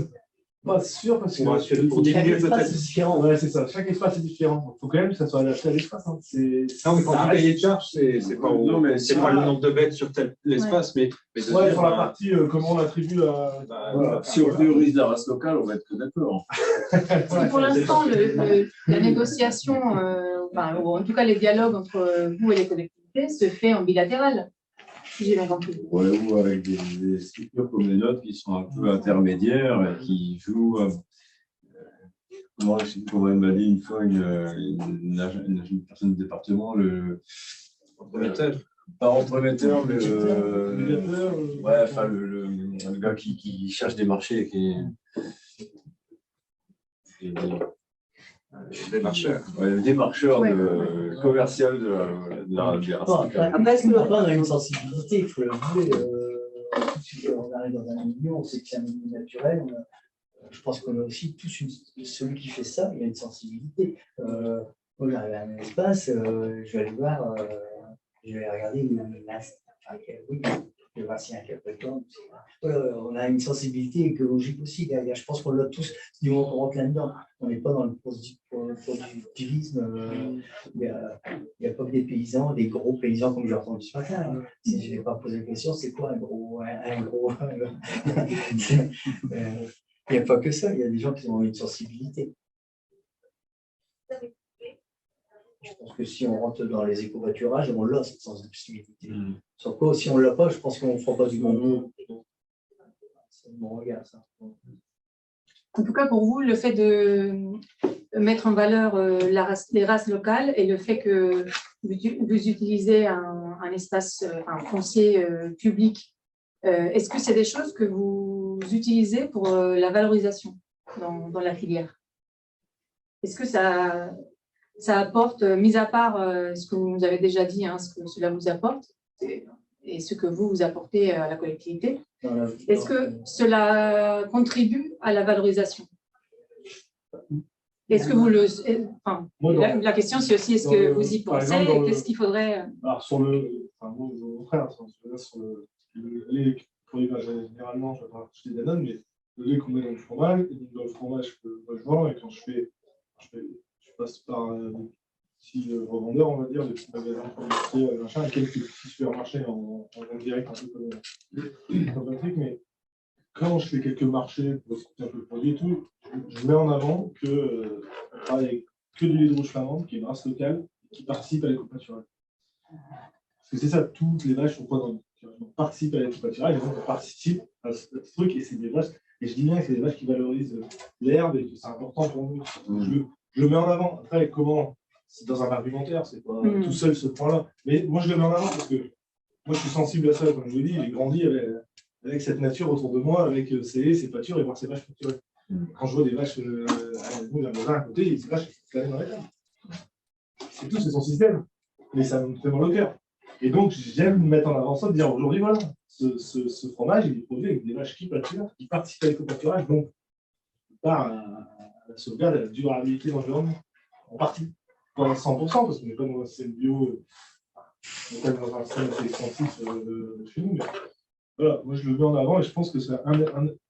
Pas sûr, parce que chaque espace est différent. Ouais, c'est ça. Chaque espace est différent. Il faut quand même que ça soit adapté à l'espace. Hein. Non, mais quand on cahier de charge, c'est pas le nombre de bêtes sur tel espace, mais sur la partie comment on attribue la… Si on priorise la race locale, on va être que d'accord. Pour l'instant, la négociation, ou en tout cas les dialogues entre vous et les collectivités se fait en bilatéral. J'ai bien compris. Ouais, ou avec des structures comme les nôtres qui sont un peu intermédiaires et qui jouent. Comment elle m'a dit une fois, une personne du département, pas entremetteur, mais le gars qui cherche des marchés, des marcheurs. Des marcheurs commerciaux de la Après, on a une sensibilité, il faut l'avouer. On arrive dans un milieu, on sait que c'est un milieu naturel. Je pense qu'on a aussi tous celui qui fait ça, il a une sensibilité. Moi, j'arrive à un espace, je vais aller voir, je vais regarder je vais voir s'il y a un capricorne. On a une sensibilité écologique aussi derrière. Je pense qu'on l'a tous, du moment qu'on rentre là-dedans. On n'est pas dans le productivisme. Il n'y a pas que des paysans, des gros paysans comme j'ai entendu ce matin. Si je n'ai pas posé la question, c'est quoi un gros il n'y a pas que ça, il y a des gens qui ont une sensibilité. Je pense que si on rentre dans les éco-pâturages, on l'a cette sensibilité. Sur quoi, si on ne l'a pas, je pense qu'on ne fera pas du bon. C'est mon regard, ça. En tout cas, pour vous, le fait de mettre en valeur les races locales et le fait que vous utilisez un espace, un foncier public, est-ce que c'est des choses que vous utilisez pour la valorisation dans la filière? Est-ce que ça apporte, mis à part ce que vous nous avez déjà dit, ce que cela vous apporte et ce que vous apportez à la collectivité, est-ce que cela contribue à la valorisation? Est-ce que vous la question, c'est aussi, est-ce que vous y pensez et qu'est-ce qu'il faudrait… Alors, au contraire, le lait, généralement, je vais pas acheter des Danone, mais le lait qu'on met dans le fromage que je vends, et quand je passe par petits revendeurs, on va dire, des petits magasins industriels, machin, et quelques petits supermarchés en direct, un peu comme un truc, mais quand je fais quelques marchés pour expliquer un peu le produit et tout, je mets en avant que on travaille avec que du lait de rouge flamande, qui est une race locale, qui participe à l'éco-pâturage. Parce que c'est ça, toutes les vaches sont quoi dans on participe à l'éco-pâturage, et donc on participe à ce truc, et c'est des vaches, et je dis bien que c'est des vaches qui valorisent l'herbe, et que c'est important pour nous. Je le mets en avant. Après, comment? C'est dans un argumentaire, c'est pas tout seul ce point-là. Mais moi, je le mets en avant parce que moi, je suis sensible à ça, comme je vous dis, j'ai grandi avec cette nature autour de moi, avec ses pâtures et voir ces vaches pâturées. Quand je vois des vaches à côté, ces vaches, c'est quand même dans la terre. C'est tout, c'est son système. Mais ça me fait mal au cœur. Et donc, j'aime mettre en avant ça, de dire aujourd'hui, voilà, ce fromage, il est produit avec des vaches qui pâturent, qui participent à l'éco-pâturage, donc par la sauvegarde et la durabilité de l'environnement, en partie. Pas à 100%, parce qu'on n'est pas dans un système bio, on n'est pas dans un système assez extensif chez nous, mais voilà, moi je le mets en avant et je pense que c'est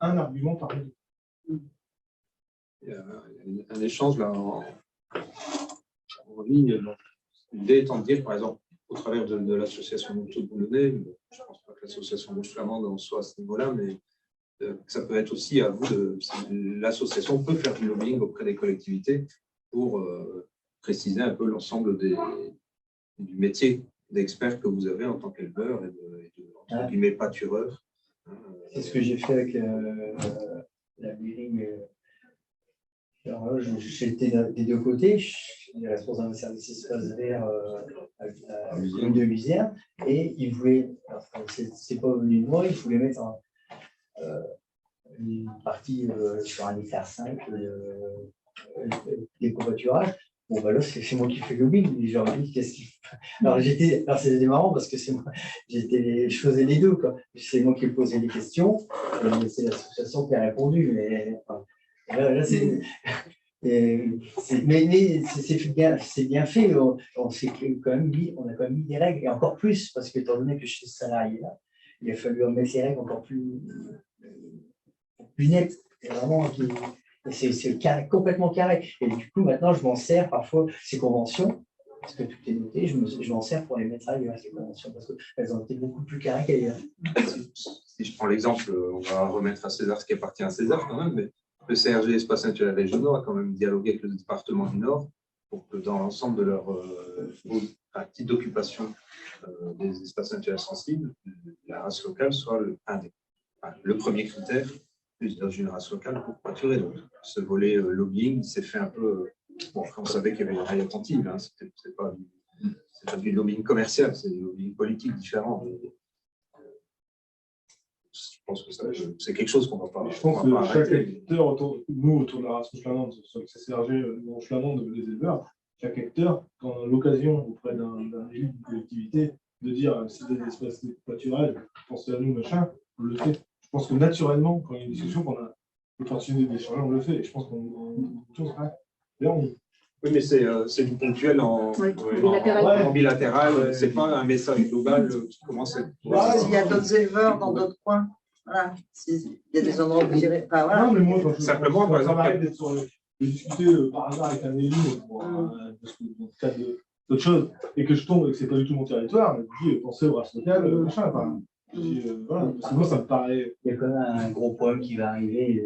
un argument parmi deux. Il y a un échange là en ligne. L'idée étant de dire, par exemple, au travers de l'association Montaut de Boulonnais, je ne pense pas que l'association Rouge Flamande en soit à ce niveau-là, mais ça peut être aussi à vous, l'association peut faire du lobbying auprès des collectivités pour préciser un peu l'ensemble du métier d'experts que vous avez en tant qu'éleveur et entre guillemets, pâtureur. C'est ce que j'ai fait avec la mairie. J'étais des deux côtés. Je suis responsable de service espace vert à l'usine de Luzerne. Et ils voulaient, c'est pas venu de moi, ils voulaient mettre une partie sur 1,5 litre des covoiturages. Bon, bah là, c'est moi qui fais le lobbying. J'ai dit, qu'est-ce qu'il faut. Alors, c'était marrant parce que c'est moi, je faisais les deux, quoi. C'est moi qui posais les questions, et c'est l'association qui a répondu. Mais enfin, là, mais c'est bien fait. On s'est quand même mis, on a quand même mis des règles, et encore plus, parce que étant donné que je suis salarié là, il a fallu mettre les règles encore plus nettes. Vraiment, c'est complètement carré. Et du coup, maintenant, je m'en sers parfois, ces conventions, parce que tout est noté, je m'en sers pour les mettre ailleurs, ces conventions, parce qu'elles ont été beaucoup plus carrées qu'ailleurs. Si je prends l'exemple, on va remettre à César ce qui appartient à César quand même, mais le CRG Espaces Naturels Régionaux a quand même dialogué avec le département du Nord pour que dans l'ensemble de leur titre d'occupation des espaces naturels sensibles, la race locale soit le premier critère dans une race locale pour pâturer. Donc, ce volet lobbying s'est fait un peu. Bon, on savait qu'il y avait une oreille attentive, hein, c'est pas du lobbying commercial, c'est du lobbying politique différent. Je pense que c'est quelque chose qu'on ne va pas. Je pense que chaque acteur, autour de la race rouge-flamande, sur le CCRG rouge-flamande, les éleveurs, chaque acteur, quand on a l'occasion auprès d'un élu d'une collectivité de dire c'est des espaces naturels, pensez à nous, machin, on le fait. Je pense que naturellement, quand il y a une discussion, qu'on a l'opportunité d'échanger, on le fait. Et je pense qu'on Oui, mais c'est du ponctuel en bilatéral. C'est pas un message global qui commence à être. S'il y a d'autres éleveurs dans d'autres coins, voilà. S'il y a des endroits où vous irez. Enfin, voilà. Non, mais moi, simplement, par exemple, de discuter par hasard avec un élu parce que dans le cadre d'autres choses, et que je tombe et que c'est pas du tout mon territoire, je dis pensez aux races locales, machin. Enfin, voilà, parce que moi, ça me paraît. Il y a quand même un gros problème qui va arriver.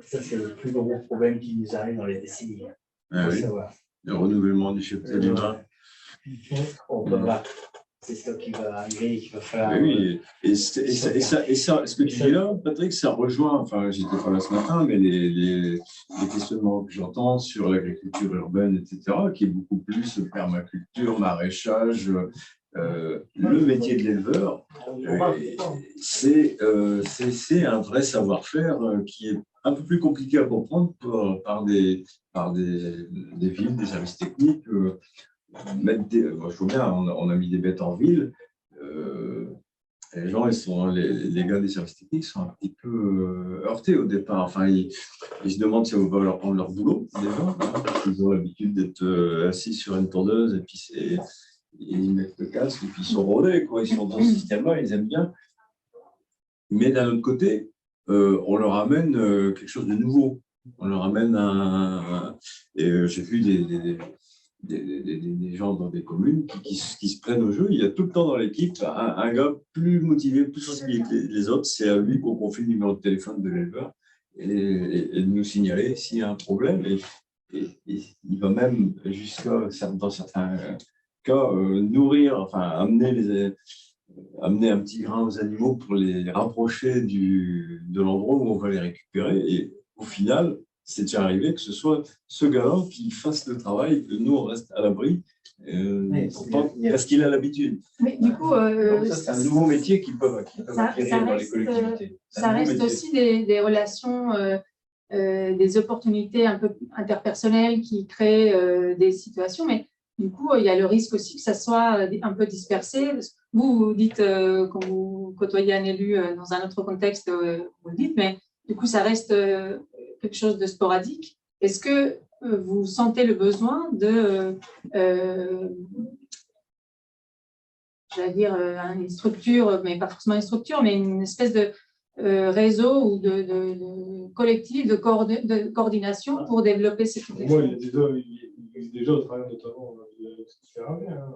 Ça, c'est le plus gros problème qui nous arrive dans les décennies. Oui. Le renouvellement du cheptel humain. On peut voir. C'est ça qui va arriver, qui va faire. Oui, et ça, ce que tu dis là, Patrick, ça rejoint, enfin, j'étais pas là ce matin, mais les questionnements que j'entends sur l'agriculture urbaine, etc., qui est beaucoup plus permaculture, maraîchage, le métier de l'éleveur, c'est un vrai savoir-faire qui est un peu plus compliqué à comprendre par des villes, des services techniques. Je vois bien, on a mis des bêtes en ville. Les gens, les gars des services techniques sont un petit peu heurtés au départ. Enfin, ils se demandent si on va leur prendre leur boulot, déjà, hein, parce qu'ils ont l'habitude d'être assis sur une tondeuse et puis ils mettent le casque et puis ils sont rodés, quoi. Ils sont dans ce système-là, ils aiment bien. Mais d'un autre côté, on leur amène quelque chose de nouveau. On leur amène j'ai vu des gens dans des communes qui se prennent au jeu. Il y a tout le temps dans l'équipe un gars plus motivé, plus sensible que les autres. C'est à lui qu'on confie le numéro de téléphone de l'éleveur et de nous signaler s'il y a un problème. Et il va même jusqu'à, dans certains cas, nourrir, enfin amener un petit grain aux animaux pour les rapprocher de l'endroit où on va les récupérer. Et au final, c'est déjà arrivé que ce soit ce gars-là qui fasse le travail, que nous, on reste à l'abri, parce qu'il a l'habitude. Mais du coup, c'est un nouveau métier qui peut acquérir dans les collectivités. Ça reste aussi des relations, des opportunités un peu interpersonnelles qui créent des situations, mais du coup, il y a le risque aussi que ça soit un peu dispersé. Vous dites, quand vous côtoyez un élu dans un autre contexte, vous le dites, mais du coup, ça reste quelque chose de sporadique. Est-ce que vous sentez le besoin de, j'allais dire, une structure, mais pas forcément une structure, mais une espèce de réseau ou de collectif de coordination pour développer ces types d'expériences? Il existe déjà au travers notamment de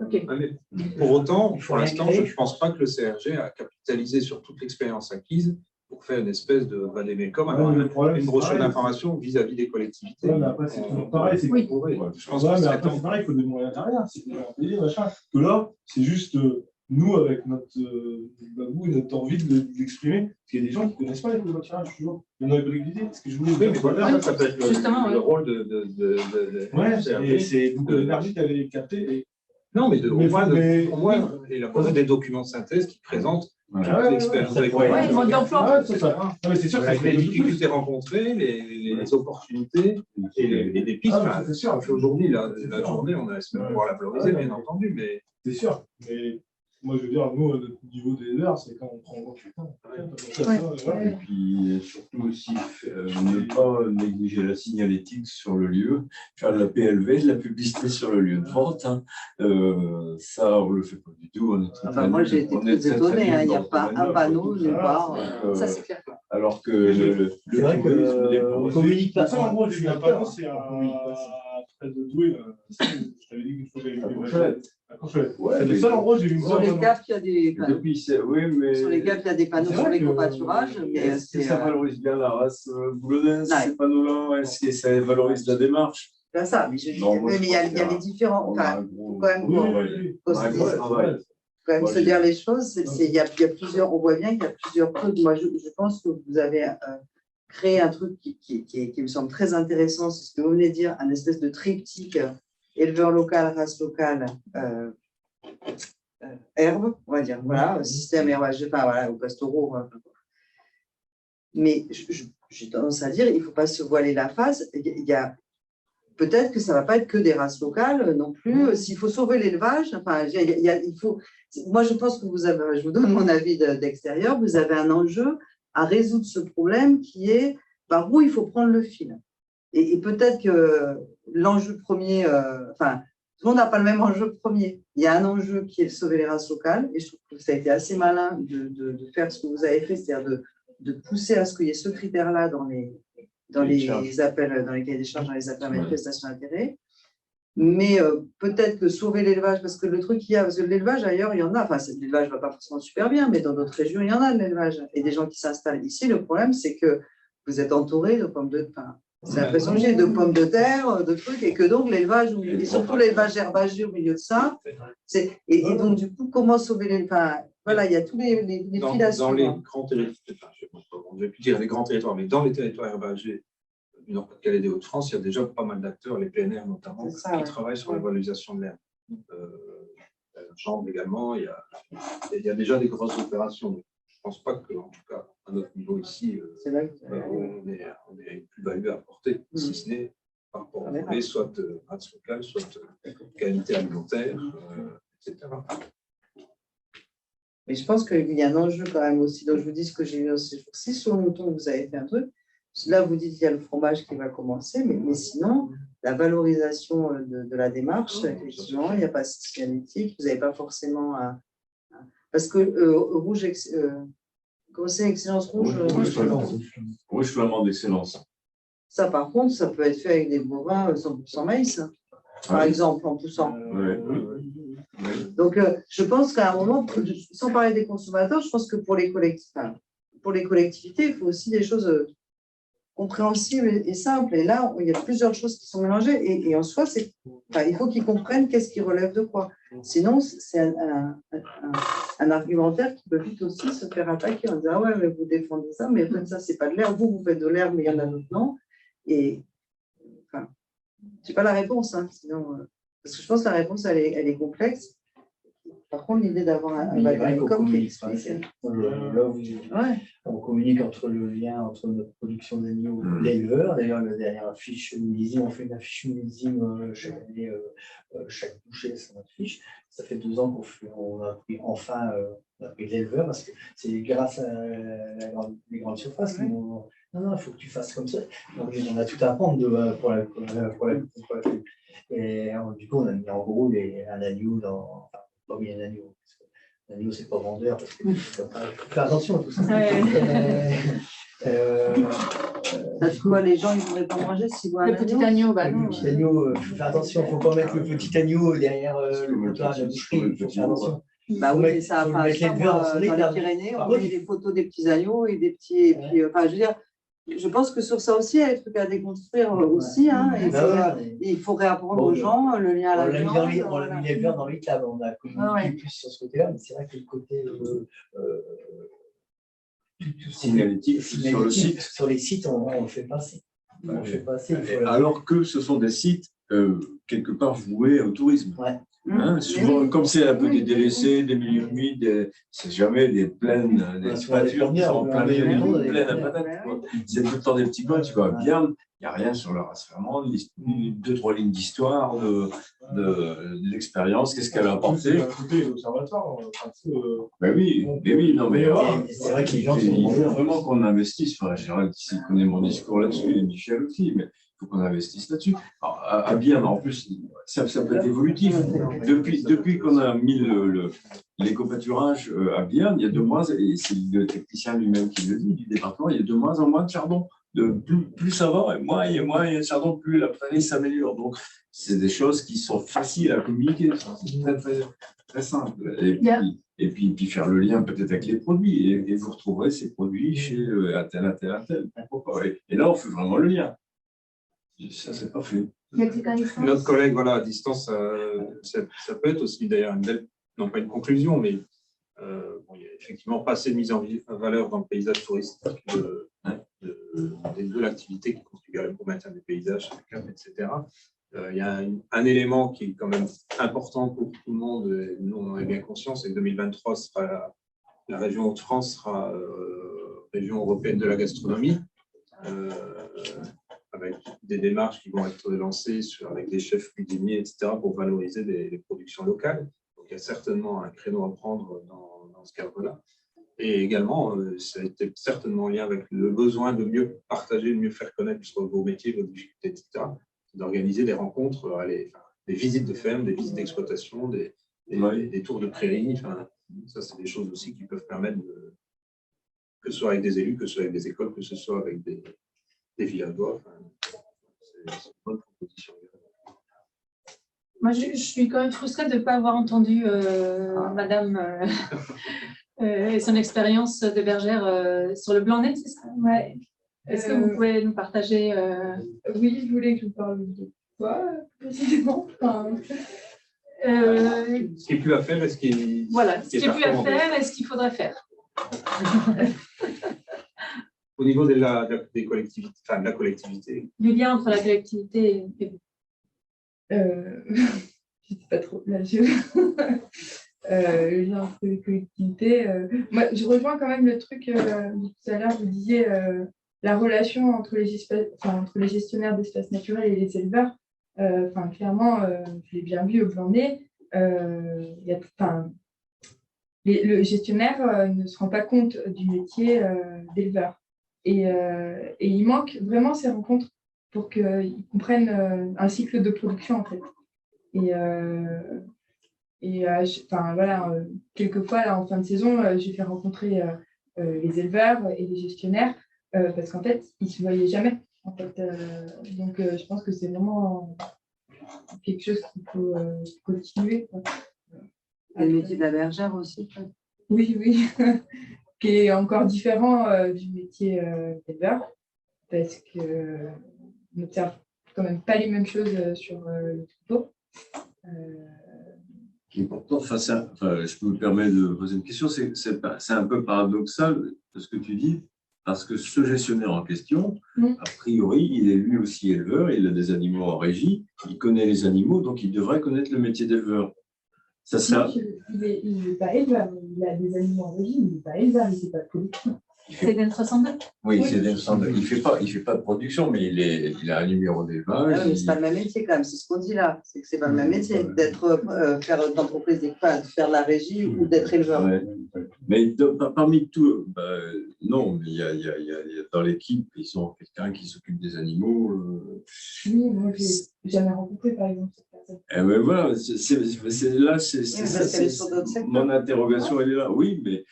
Okay. Pour autant, pour l'instant, je ne pense pas que le CRG a capitalisé sur toute l'expérience acquise pour pour faire une espèce de vadémécum, Ouais, avoir mais le problème, une c'est brochure pareil, d'information vis-à-vis des collectivités. Ouais, mais après, c'est toujours pareil. C'est Oui. Je pense ouais, que mais c'est après, c'est pareil, il faut des moyens derrière. C'est des moyens payés, machin. Que là, c'est juste nous, avec notre goût et notre envie de l'exprimer. Parce qu'il y a des gens qui ne connaissent pas les covoiturage, toujours. Il y en a collectivité. Ce que je voulais Oui, mais voilà, ça peut être Justement, le ouais. rôle de Ouais, et c'est beaucoup d'énergie qu'elle avait captée. Et... Non, mais au moins, oui. il a posé des documents de synthèse qui présentent Ah ouais, l'expérience ouais, avec ouais. Ouais, le mode d'emploi. Ah ouais, c'est ça. Non, mais c'est sûr que ça avec fait les beaucoup plus. difficultés rencontrées, les opportunités et des pistes. Ah, c'est sûr. Aujourd'hui, la journée, on espère pouvoir la valoriser, bien entendu, mais C'est sûr. Mais moi, je veux dire, nous, notre niveau des heures, c'est quand on prend en compte le temps. Ouais. Et puis surtout aussi, ne pas négliger la signalétique sur le lieu, faire de la PLV, de la publicité sur le lieu de vente. Hein. Ça, on ne le fait pas du tout. Moi, j'ai été très étonnée, il n'y a pas un panneau nulle part. Ça, c'est clair. Alors que le C'est vrai qu'on communique pas. Ça, en gros, j'ai eu un panneau, c'est à près de Douai. Je t'avais dit qu'une fois j'avais vu à Courchevel. C'est le seul endroit où j'ai vu une Sur les gaps, il y a des panneaux. oui, mais Sur les gaps, il y a des panneaux sur les covoiturages. Mais ça valorise bien la race boulonnaise, Ouais. ces panneaux-là. Est-ce que ça valorise la démarche? pas ça, mais je dis, Non, moi, mais je il y a pense qu'il y a- les différents. On a Enfin, un gros- quand même, Oui, faut- oui, oui. faut on a un se gros dire- travail. quand même Moi, se dire les choses. Il y a plusieurs, on voit bien qu'il y a plusieurs trucs. Moi, je pense que vous avez créé un truc qui me semble très intéressant. C'est ce que vous venez de dire, un espèce de triptyque éleveur local, race locale, herbe, on va dire. Voilà, système herbage, enfin voilà, au pastoraux. Voilà. Mais j'ai tendance à dire, il ne faut pas se voiler la face. Il y a peut-être que ça ne va pas être que des races locales non plus. S'il faut sauver l'élevage, enfin, il faut. Moi, je pense que vous avez, je vous donne mon avis d'extérieur, vous avez un enjeu à résoudre ce problème qui est par où il faut prendre le fil. Et peut-être que l'enjeu premier, enfin, tout le monde n'a pas le même enjeu premier. Il y a un enjeu qui est de sauver les races locales, et je trouve que ça a été assez malin de faire ce que vous avez fait, c'est-à-dire de pousser à ce qu'il y ait ce critère-là dans les appels, dans les cahiers des charges, dans les appels à manifestation d'intérêt. Mais peut-être que sauver l'élevage, parce que le truc qu'il y a, parce que l'élevage ailleurs, il y en a, enfin, l'élevage ne va pas forcément super bien, mais dans d'autres régions, il y en a de l'élevage. Et des gens qui s'installent ici, le problème, c'est que vous êtes entouré de pommes de terre. C'est l'impression que j'ai de pommes de terre, de trucs, et que donc l'élevage, et surtout l'élevage herbagé au milieu de ça, et donc du coup, comment sauver l'élevage? Voilà, il y a tous les fils à suivre. Dans les grands territoires, je ne vais plus dire les grands territoires, mais dans les territoires herbagés du Nord-Pas-de-Calais et des Hauts-de-France, il y a déjà pas mal d'acteurs, les PNR notamment, qui travaillent sur la valorisation de l'herbe. La Chambre également, il y a déjà des grosses opérations. Donc, je ne pense pas que, en tout cas, à notre niveau ici, on ait une plus-value à apporter, si ce n'est par rapport au volet, soit race locale, soit qualité alimentaire, etc. Mais je pense qu'il y a un enjeu quand même aussi. Donc, je vous dis ce que j'ai vu ces jours-ci. Sur le mouton, vous avez fait un truc. Là, vous dites qu'il y a le fromage qui va commencer, mais sinon, la valorisation de la démarche, effectivement, il n'y a pas de signalétique. Vous n'avez pas forcément un. Parce que rouge, comment c'est, excellence rouge? Rouge flamand d'excellence. Ça, par contre, ça peut être fait avec des bovins 100% maïs, par exemple, en poussant. Donc, je pense qu'à un moment, sans parler des consommateurs, je pense que pour les collectivités, il faut aussi des choses compréhensibles et simples. Et là, il y a plusieurs choses qui sont mélangées. Et en soi, il faut qu'ils comprennent qu'est-ce qui relève de quoi. Sinon, c'est un argumentaire qui peut vite aussi se faire attaquer en disant « Ah ouais, mais vous défendez ça, mais en fait, ça, c'est pas de l'herbe. Vous faites de l'herbe, mais il y en a d'autres non. » Et enfin, je n'ai pas la réponse, hein, sinon, parce que je pense que la réponse, elle est complexe. Par contre, l'idée d'avoir un com qui explique. On communique entre le lien entre notre production d'agneaux et l'éleveur. D'ailleurs, la dernière affiche millésime, on fait une affiche millésime chaque année, chaque boucher c'est notre fiche. Ça fait 2 ans qu'on a pris enfin l'éleveur, parce que c'est grâce à les grandes surfaces qui m'ont non, il faut que tu fasses comme ça. Donc, on a tout à apprendre pour la et du coup, on a mis en gros un agneau dans. Enfin, pas mis un agneau. L'agneau, c'est pas vendeur, parce que faut faire attention à tout ça. Parce que les gens, ils ne voudraient pas manger s'ils voient un petit agneau. Le petit agneau, il faut faire attention, il ne faut pas mettre le petit agneau derrière le plat de la boucherie, il faut faire attention. Bah oui, mais ça, faut enfin, mettre je sais pas, l'éleveur moi, dans son dans les état. Pyrénées, Ah on met oui. des photos des petits agneaux et des petits. Et puis, enfin, je veux dire, je pense que sur ça aussi, il y a des trucs à déconstruire aussi. Hein, et il faut réapprendre aux gens le lien à la viande. On l'a mis l'éleveur dans l'ITLAB, on a communiqué plus sur ce côté-là, mais c'est vrai que le côté signalétique sur le site. Sur les sites, on le fait passer. On le fait passer. Alors que ce sont des sites quelque part voués au tourisme. Ouais. Hein, souvent, comme c'est un peu des délaissés, des milieux humides, c'est jamais des plaines, des pâtures qui sont en plein milieu d'une plaine à patates. C'est tout le temps des petits coins, tu vois. Bien, il n'y a rien sur la race flamande, 2-3 lignes d'histoire, de l'expérience, qu'est-ce qu'elle a apporté. L'observatoire. Ben oui, non, mais c'est vrai que les gens il faut vraiment qu'on investisse. Enfin, Gérald ici connaît mon discours là-dessus, et Michel aussi, mais il faut qu'on investisse là-dessus. À Bienne, en plus, ça peut être évolutif. Depuis qu'on a mis l'éco-pâturage à Bienne, il y a de moins, et c'est le technicien lui-même qui le dit, du département, il y a de moins en moins de chardon. Plus ça va, et moins il y a de chardon, plus la planète s'améliore. Donc, c'est des choses qui sont faciles à communiquer, c'est très, très, très simple. Et puis faire le lien peut-être avec les produits, et vous retrouverez ces produits chez un tel. Et là, on fait vraiment le lien. Ça, c'est pas fait. Notre collègue, voilà, à distance, ça peut être aussi d'ailleurs une belle, non pas une conclusion, mais bon, il n'y a effectivement pas assez de mise en valeur dans le paysage touristique de l'activité qui contribue au maintien des paysages, etc. Il y a un élément qui est quand même important pour tout le monde, et nous on en est bien conscients, c'est que 2023 sera la région Hauts-de-France sera région européenne de la gastronomie, avec des démarches qui vont être lancées avec des chefs cuisiniers, etc., pour valoriser les productions locales. Donc il y a certainement un créneau à prendre dans ce cadre-là. Et également, ça a été certainement en lien avec le besoin de mieux partager, de mieux faire connaître vos métiers, vos difficultés, etc., d'organiser des rencontres, des visites de ferme, des visites d'exploitation, des tours de prairie. Enfin, ça, c'est des choses aussi qui peuvent permettre, que ce soit avec des élus, que ce soit avec des écoles, que ce soit avec des villageois. Enfin, c'est une bonne proposition. Moi, je suis quand même frustrée de ne pas avoir entendu Madame et son expérience de bergère sur le Blanc-Neige, c'est ça? Ouais. Est-ce que vous pouvez nous partager Oui, je voulais que je vous parle de quoi précisément. Ce qui est plus à faire et ce qui voilà, ce qui est plus à faire et ce qu'il faudrait faire. Au niveau des collectivités, enfin de la collectivité. Du lien entre la collectivité et vous. Je ne sais pas trop. Là, le lien entre les collectivités. Moi, je rejoins quand même le truc, tout à l'heure, vous disiez la relation entre les gestionnaires d'espaces naturels et les éleveurs. Clairement, je l'ai bien vu au Blanc-Neige. Le gestionnaire ne se rend pas compte du métier d'éleveur. Et il manque vraiment ces rencontres pour qu'ils comprennent un cycle de production, en fait. Quelquefois, là, en fin de saison, j'ai fait rencontrer les éleveurs et les gestionnaires parce qu'en fait, ils ne se voyaient jamais. En fait. Donc, je pense que c'est vraiment quelque chose qu'il faut continuer. Et le métier de la bergère aussi. Oui. Qui est encore différent du métier d'éleveur parce qu'on n'observe quand même pas les mêmes choses sur le troupeau. Et pourtant, je peux me permettre de poser une question, c'est un peu paradoxal de ce que tu dis, parce que ce gestionnaire en question, a priori, il est lui aussi éleveur, il a des animaux en régie, il connaît les animaux, donc il devrait connaître le métier d'éleveur. Il n'est pas éleveur, il a des animaux en régie, il n'est pas éleveur, il ne fait pas de production. C'est DN62 ? Oui, c'est DN62. Il ne fait pas de production, mais il a un numéro d'élevage. Ah oui, c'est pas le même métier quand même, c'est ce qu'on dit là. C'est que c'est pas le même métier d'être faire d'entreprise, de faire la régie ou d'être éleveur. Ouais. Mais parmi tout, non, mais il y a dans l'équipe, ils ont quelqu'un qui s'occupe des animaux. Oui, moi, je n'ai jamais rencontré, par exemple, cette personne. Eh ben voilà, mon interrogation, elle est là. Oui, mais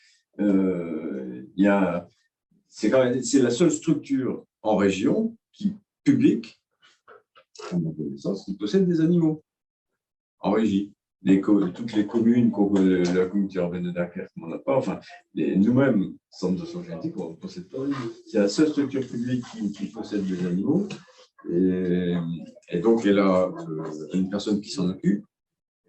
c'est la seule structure en région publique, à ma connaissance, qui possède des animaux en régie. toutes les communes, la communauté urbaine de Dunkerque, on n'en a pas. Enfin, nous-mêmes, centre de soins génétiques, on ne possède pas. C'est la seule structure publique qui possède des animaux. Et donc, elle a une personne qui s'en occupe.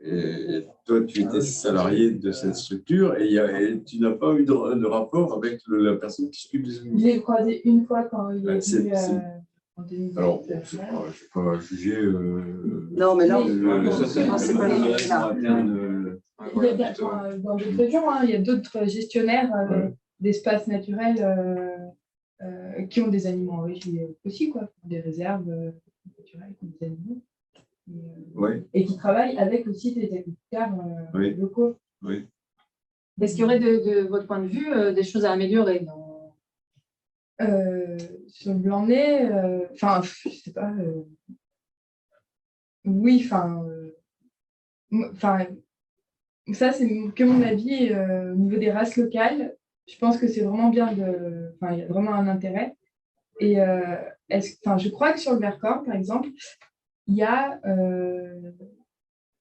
Et toi, tu étais salarié de cette structure et tu n'as pas eu de rapport avec la personne qui s'occupe des animaux. Je l'ai croisé une fois quand il est venu en 2018. Alors, je ne vais pas juger. Non, mais là, c'est pas Il y a dans d'autres régions, hein, il y a d'autres gestionnaires d'espaces naturels qui ont des animaux en régie aussi, quoi, des réserves naturelles qui ont des animaux. Et qui travaillent avec aussi des agriculteurs locaux. Oui. Est-ce qu'il y aurait, de votre point de vue, des choses à améliorer sur le blanc-nez, enfin, je ne sais pas. Oui, enfin, ça, c'est que mon avis au niveau des races locales. Je pense que c'est vraiment bien il y a vraiment un intérêt. Et je crois que sur le Vercors, par exemple, il y a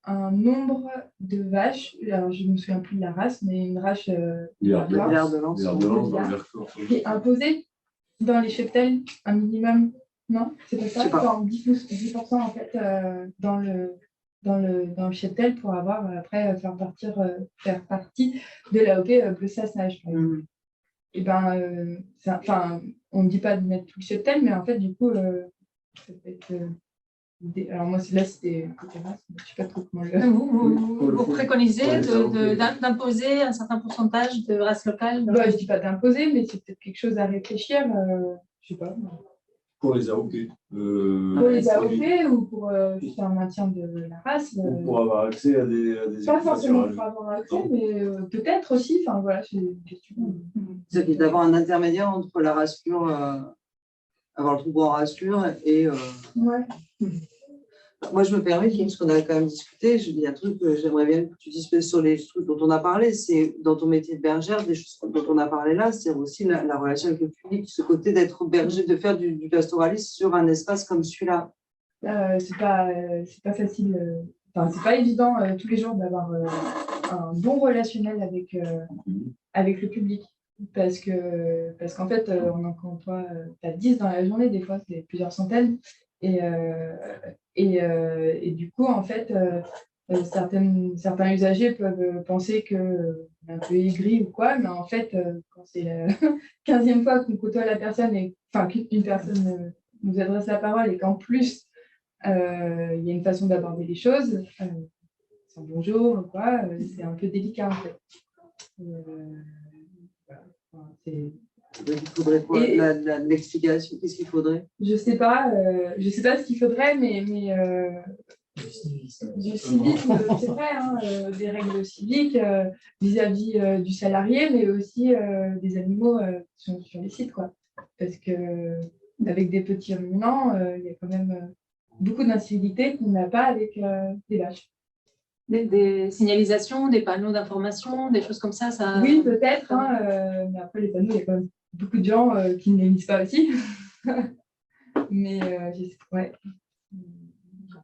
un nombre de vaches, alors je ne me souviens plus de la race, mais une race qui est imposée dans les cheptels, un minimum, non? C'est pas ça? Enfin, 10% en fait dans le cheptel pour avoir après faire partie de l'AOP Bleu Sassage. Et on ne dit pas de mettre tout le cheptel, mais en fait, du coup, ça peut être. Alors moi, là, c'était côté race, je ne sais pas trop comment le... Vous préconisez d'imposer un certain pourcentage de race locale Je ne dis pas d'imposer, mais c'est peut-être quelque chose à réfléchir. Je ne sais pas. Pour les AOP. Pour les AOP ou pour juste un maintien de la race. Ou pour avoir accès à des pas forcément pour avoir accès, mais peut-être aussi. Enfin, voilà, c'est une question. C'est d'avoir un intermédiaire entre la race pure, avoir le troupeau en race pure et... Ouais. Moi, je me permets, parce qu'on a quand même discuté, il y a un truc que j'aimerais bien que tu dises sur les trucs dont on a parlé, c'est dans ton métier de bergère, des choses dont on a parlé là, c'est aussi la relation avec le public, ce côté d'être berger, de faire du pastoralisme sur un espace comme celui-là. C'est pas facile, c'est pas évident tous les jours d'avoir un bon relationnel avec le public. Parce qu'en fait, on en côtoie 10 dans la journée, des fois, c'est plusieurs centaines. Et du coup, en fait, certains usagers peuvent penser qu'on est un peu aigri ou quoi, mais en fait, quand c'est la 15e fois qu'on côtoie la personne, qu'une personne nous adresse la parole et qu'en plus, il y a une façon d'aborder les choses, sans bonjour ou quoi, c'est un peu délicat en fait. Il faudrait quoi? L'explication, qu'est-ce qu'il faudrait? Je sais pas ce qu'il faudrait, mais du civisme, c'est vrai, hein, des règles civiques vis-à-vis du salarié, mais aussi des animaux qui sont sur les sites, quoi. Parce que avec des petits ruminants, il y a quand même beaucoup d'incivilité qu'on n'a pas avec des vaches. Des signalisations, des panneaux d'information, des choses comme ça, Oui, peut-être, hein, mais après les panneaux, il y a quand même beaucoup de gens qui ne les lisent pas aussi. Mais ouais.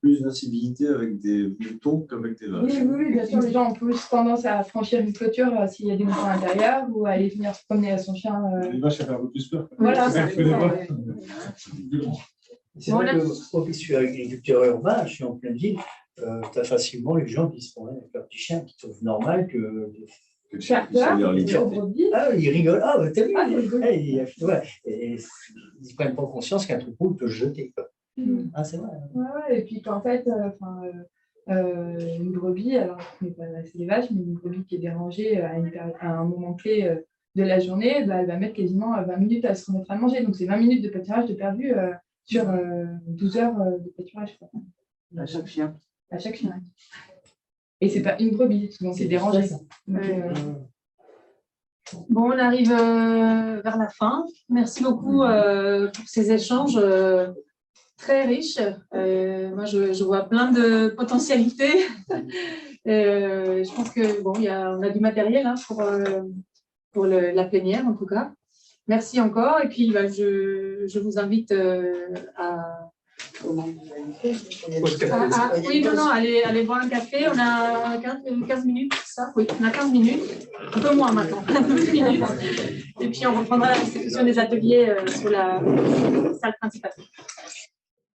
Plus d'incivilité avec des moutons qu'avec des vaches. Oui, bien sûr, les gens ont plus tendance à franchir une clôture s'il y a des moutons à l'intérieur ou à aller venir se promener à son chien. Les vaches, elles font un peu plus peur. Voilà. C'est vrai que moi qui suis agriculteur urbain, je suis en pleine ville, très facilement les gens qui se promènent avec leur petit chien qui trouvent normal que. Ils rigolent. Ah, t'as vu, ils ne prennent pas conscience qu'un troupeau peut se jeter. C'est vrai. Ouais, et puis qu'en fait, une brebis, alors ce n'est pas c'est les vaches, mais une brebis qui est dérangée à un moment clé de la journée, elle va mettre quasiment 20 minutes à se remettre à manger. Donc c'est 20 minutes de pâturage de perdu sur 12 heures de pâturage. À chaque chien. À chaque chien. Et c'est pas une brebis, souvent c'est dérangé. Donc, Bon, on arrive vers la fin. Merci beaucoup pour ces échanges très riches. Moi, je vois plein de potentialités. Je pense que on a du matériel pour la plénière, en tout cas. Merci encore. Et puis, je vous invite à comment vous avez fait? Oui, non, allez boire un café. On a 15 minutes, ça. Oui, on a 15 minutes. Un peu moins maintenant. 12 minutes. Et puis, on reprendra la restitution des ateliers sur la salle principale.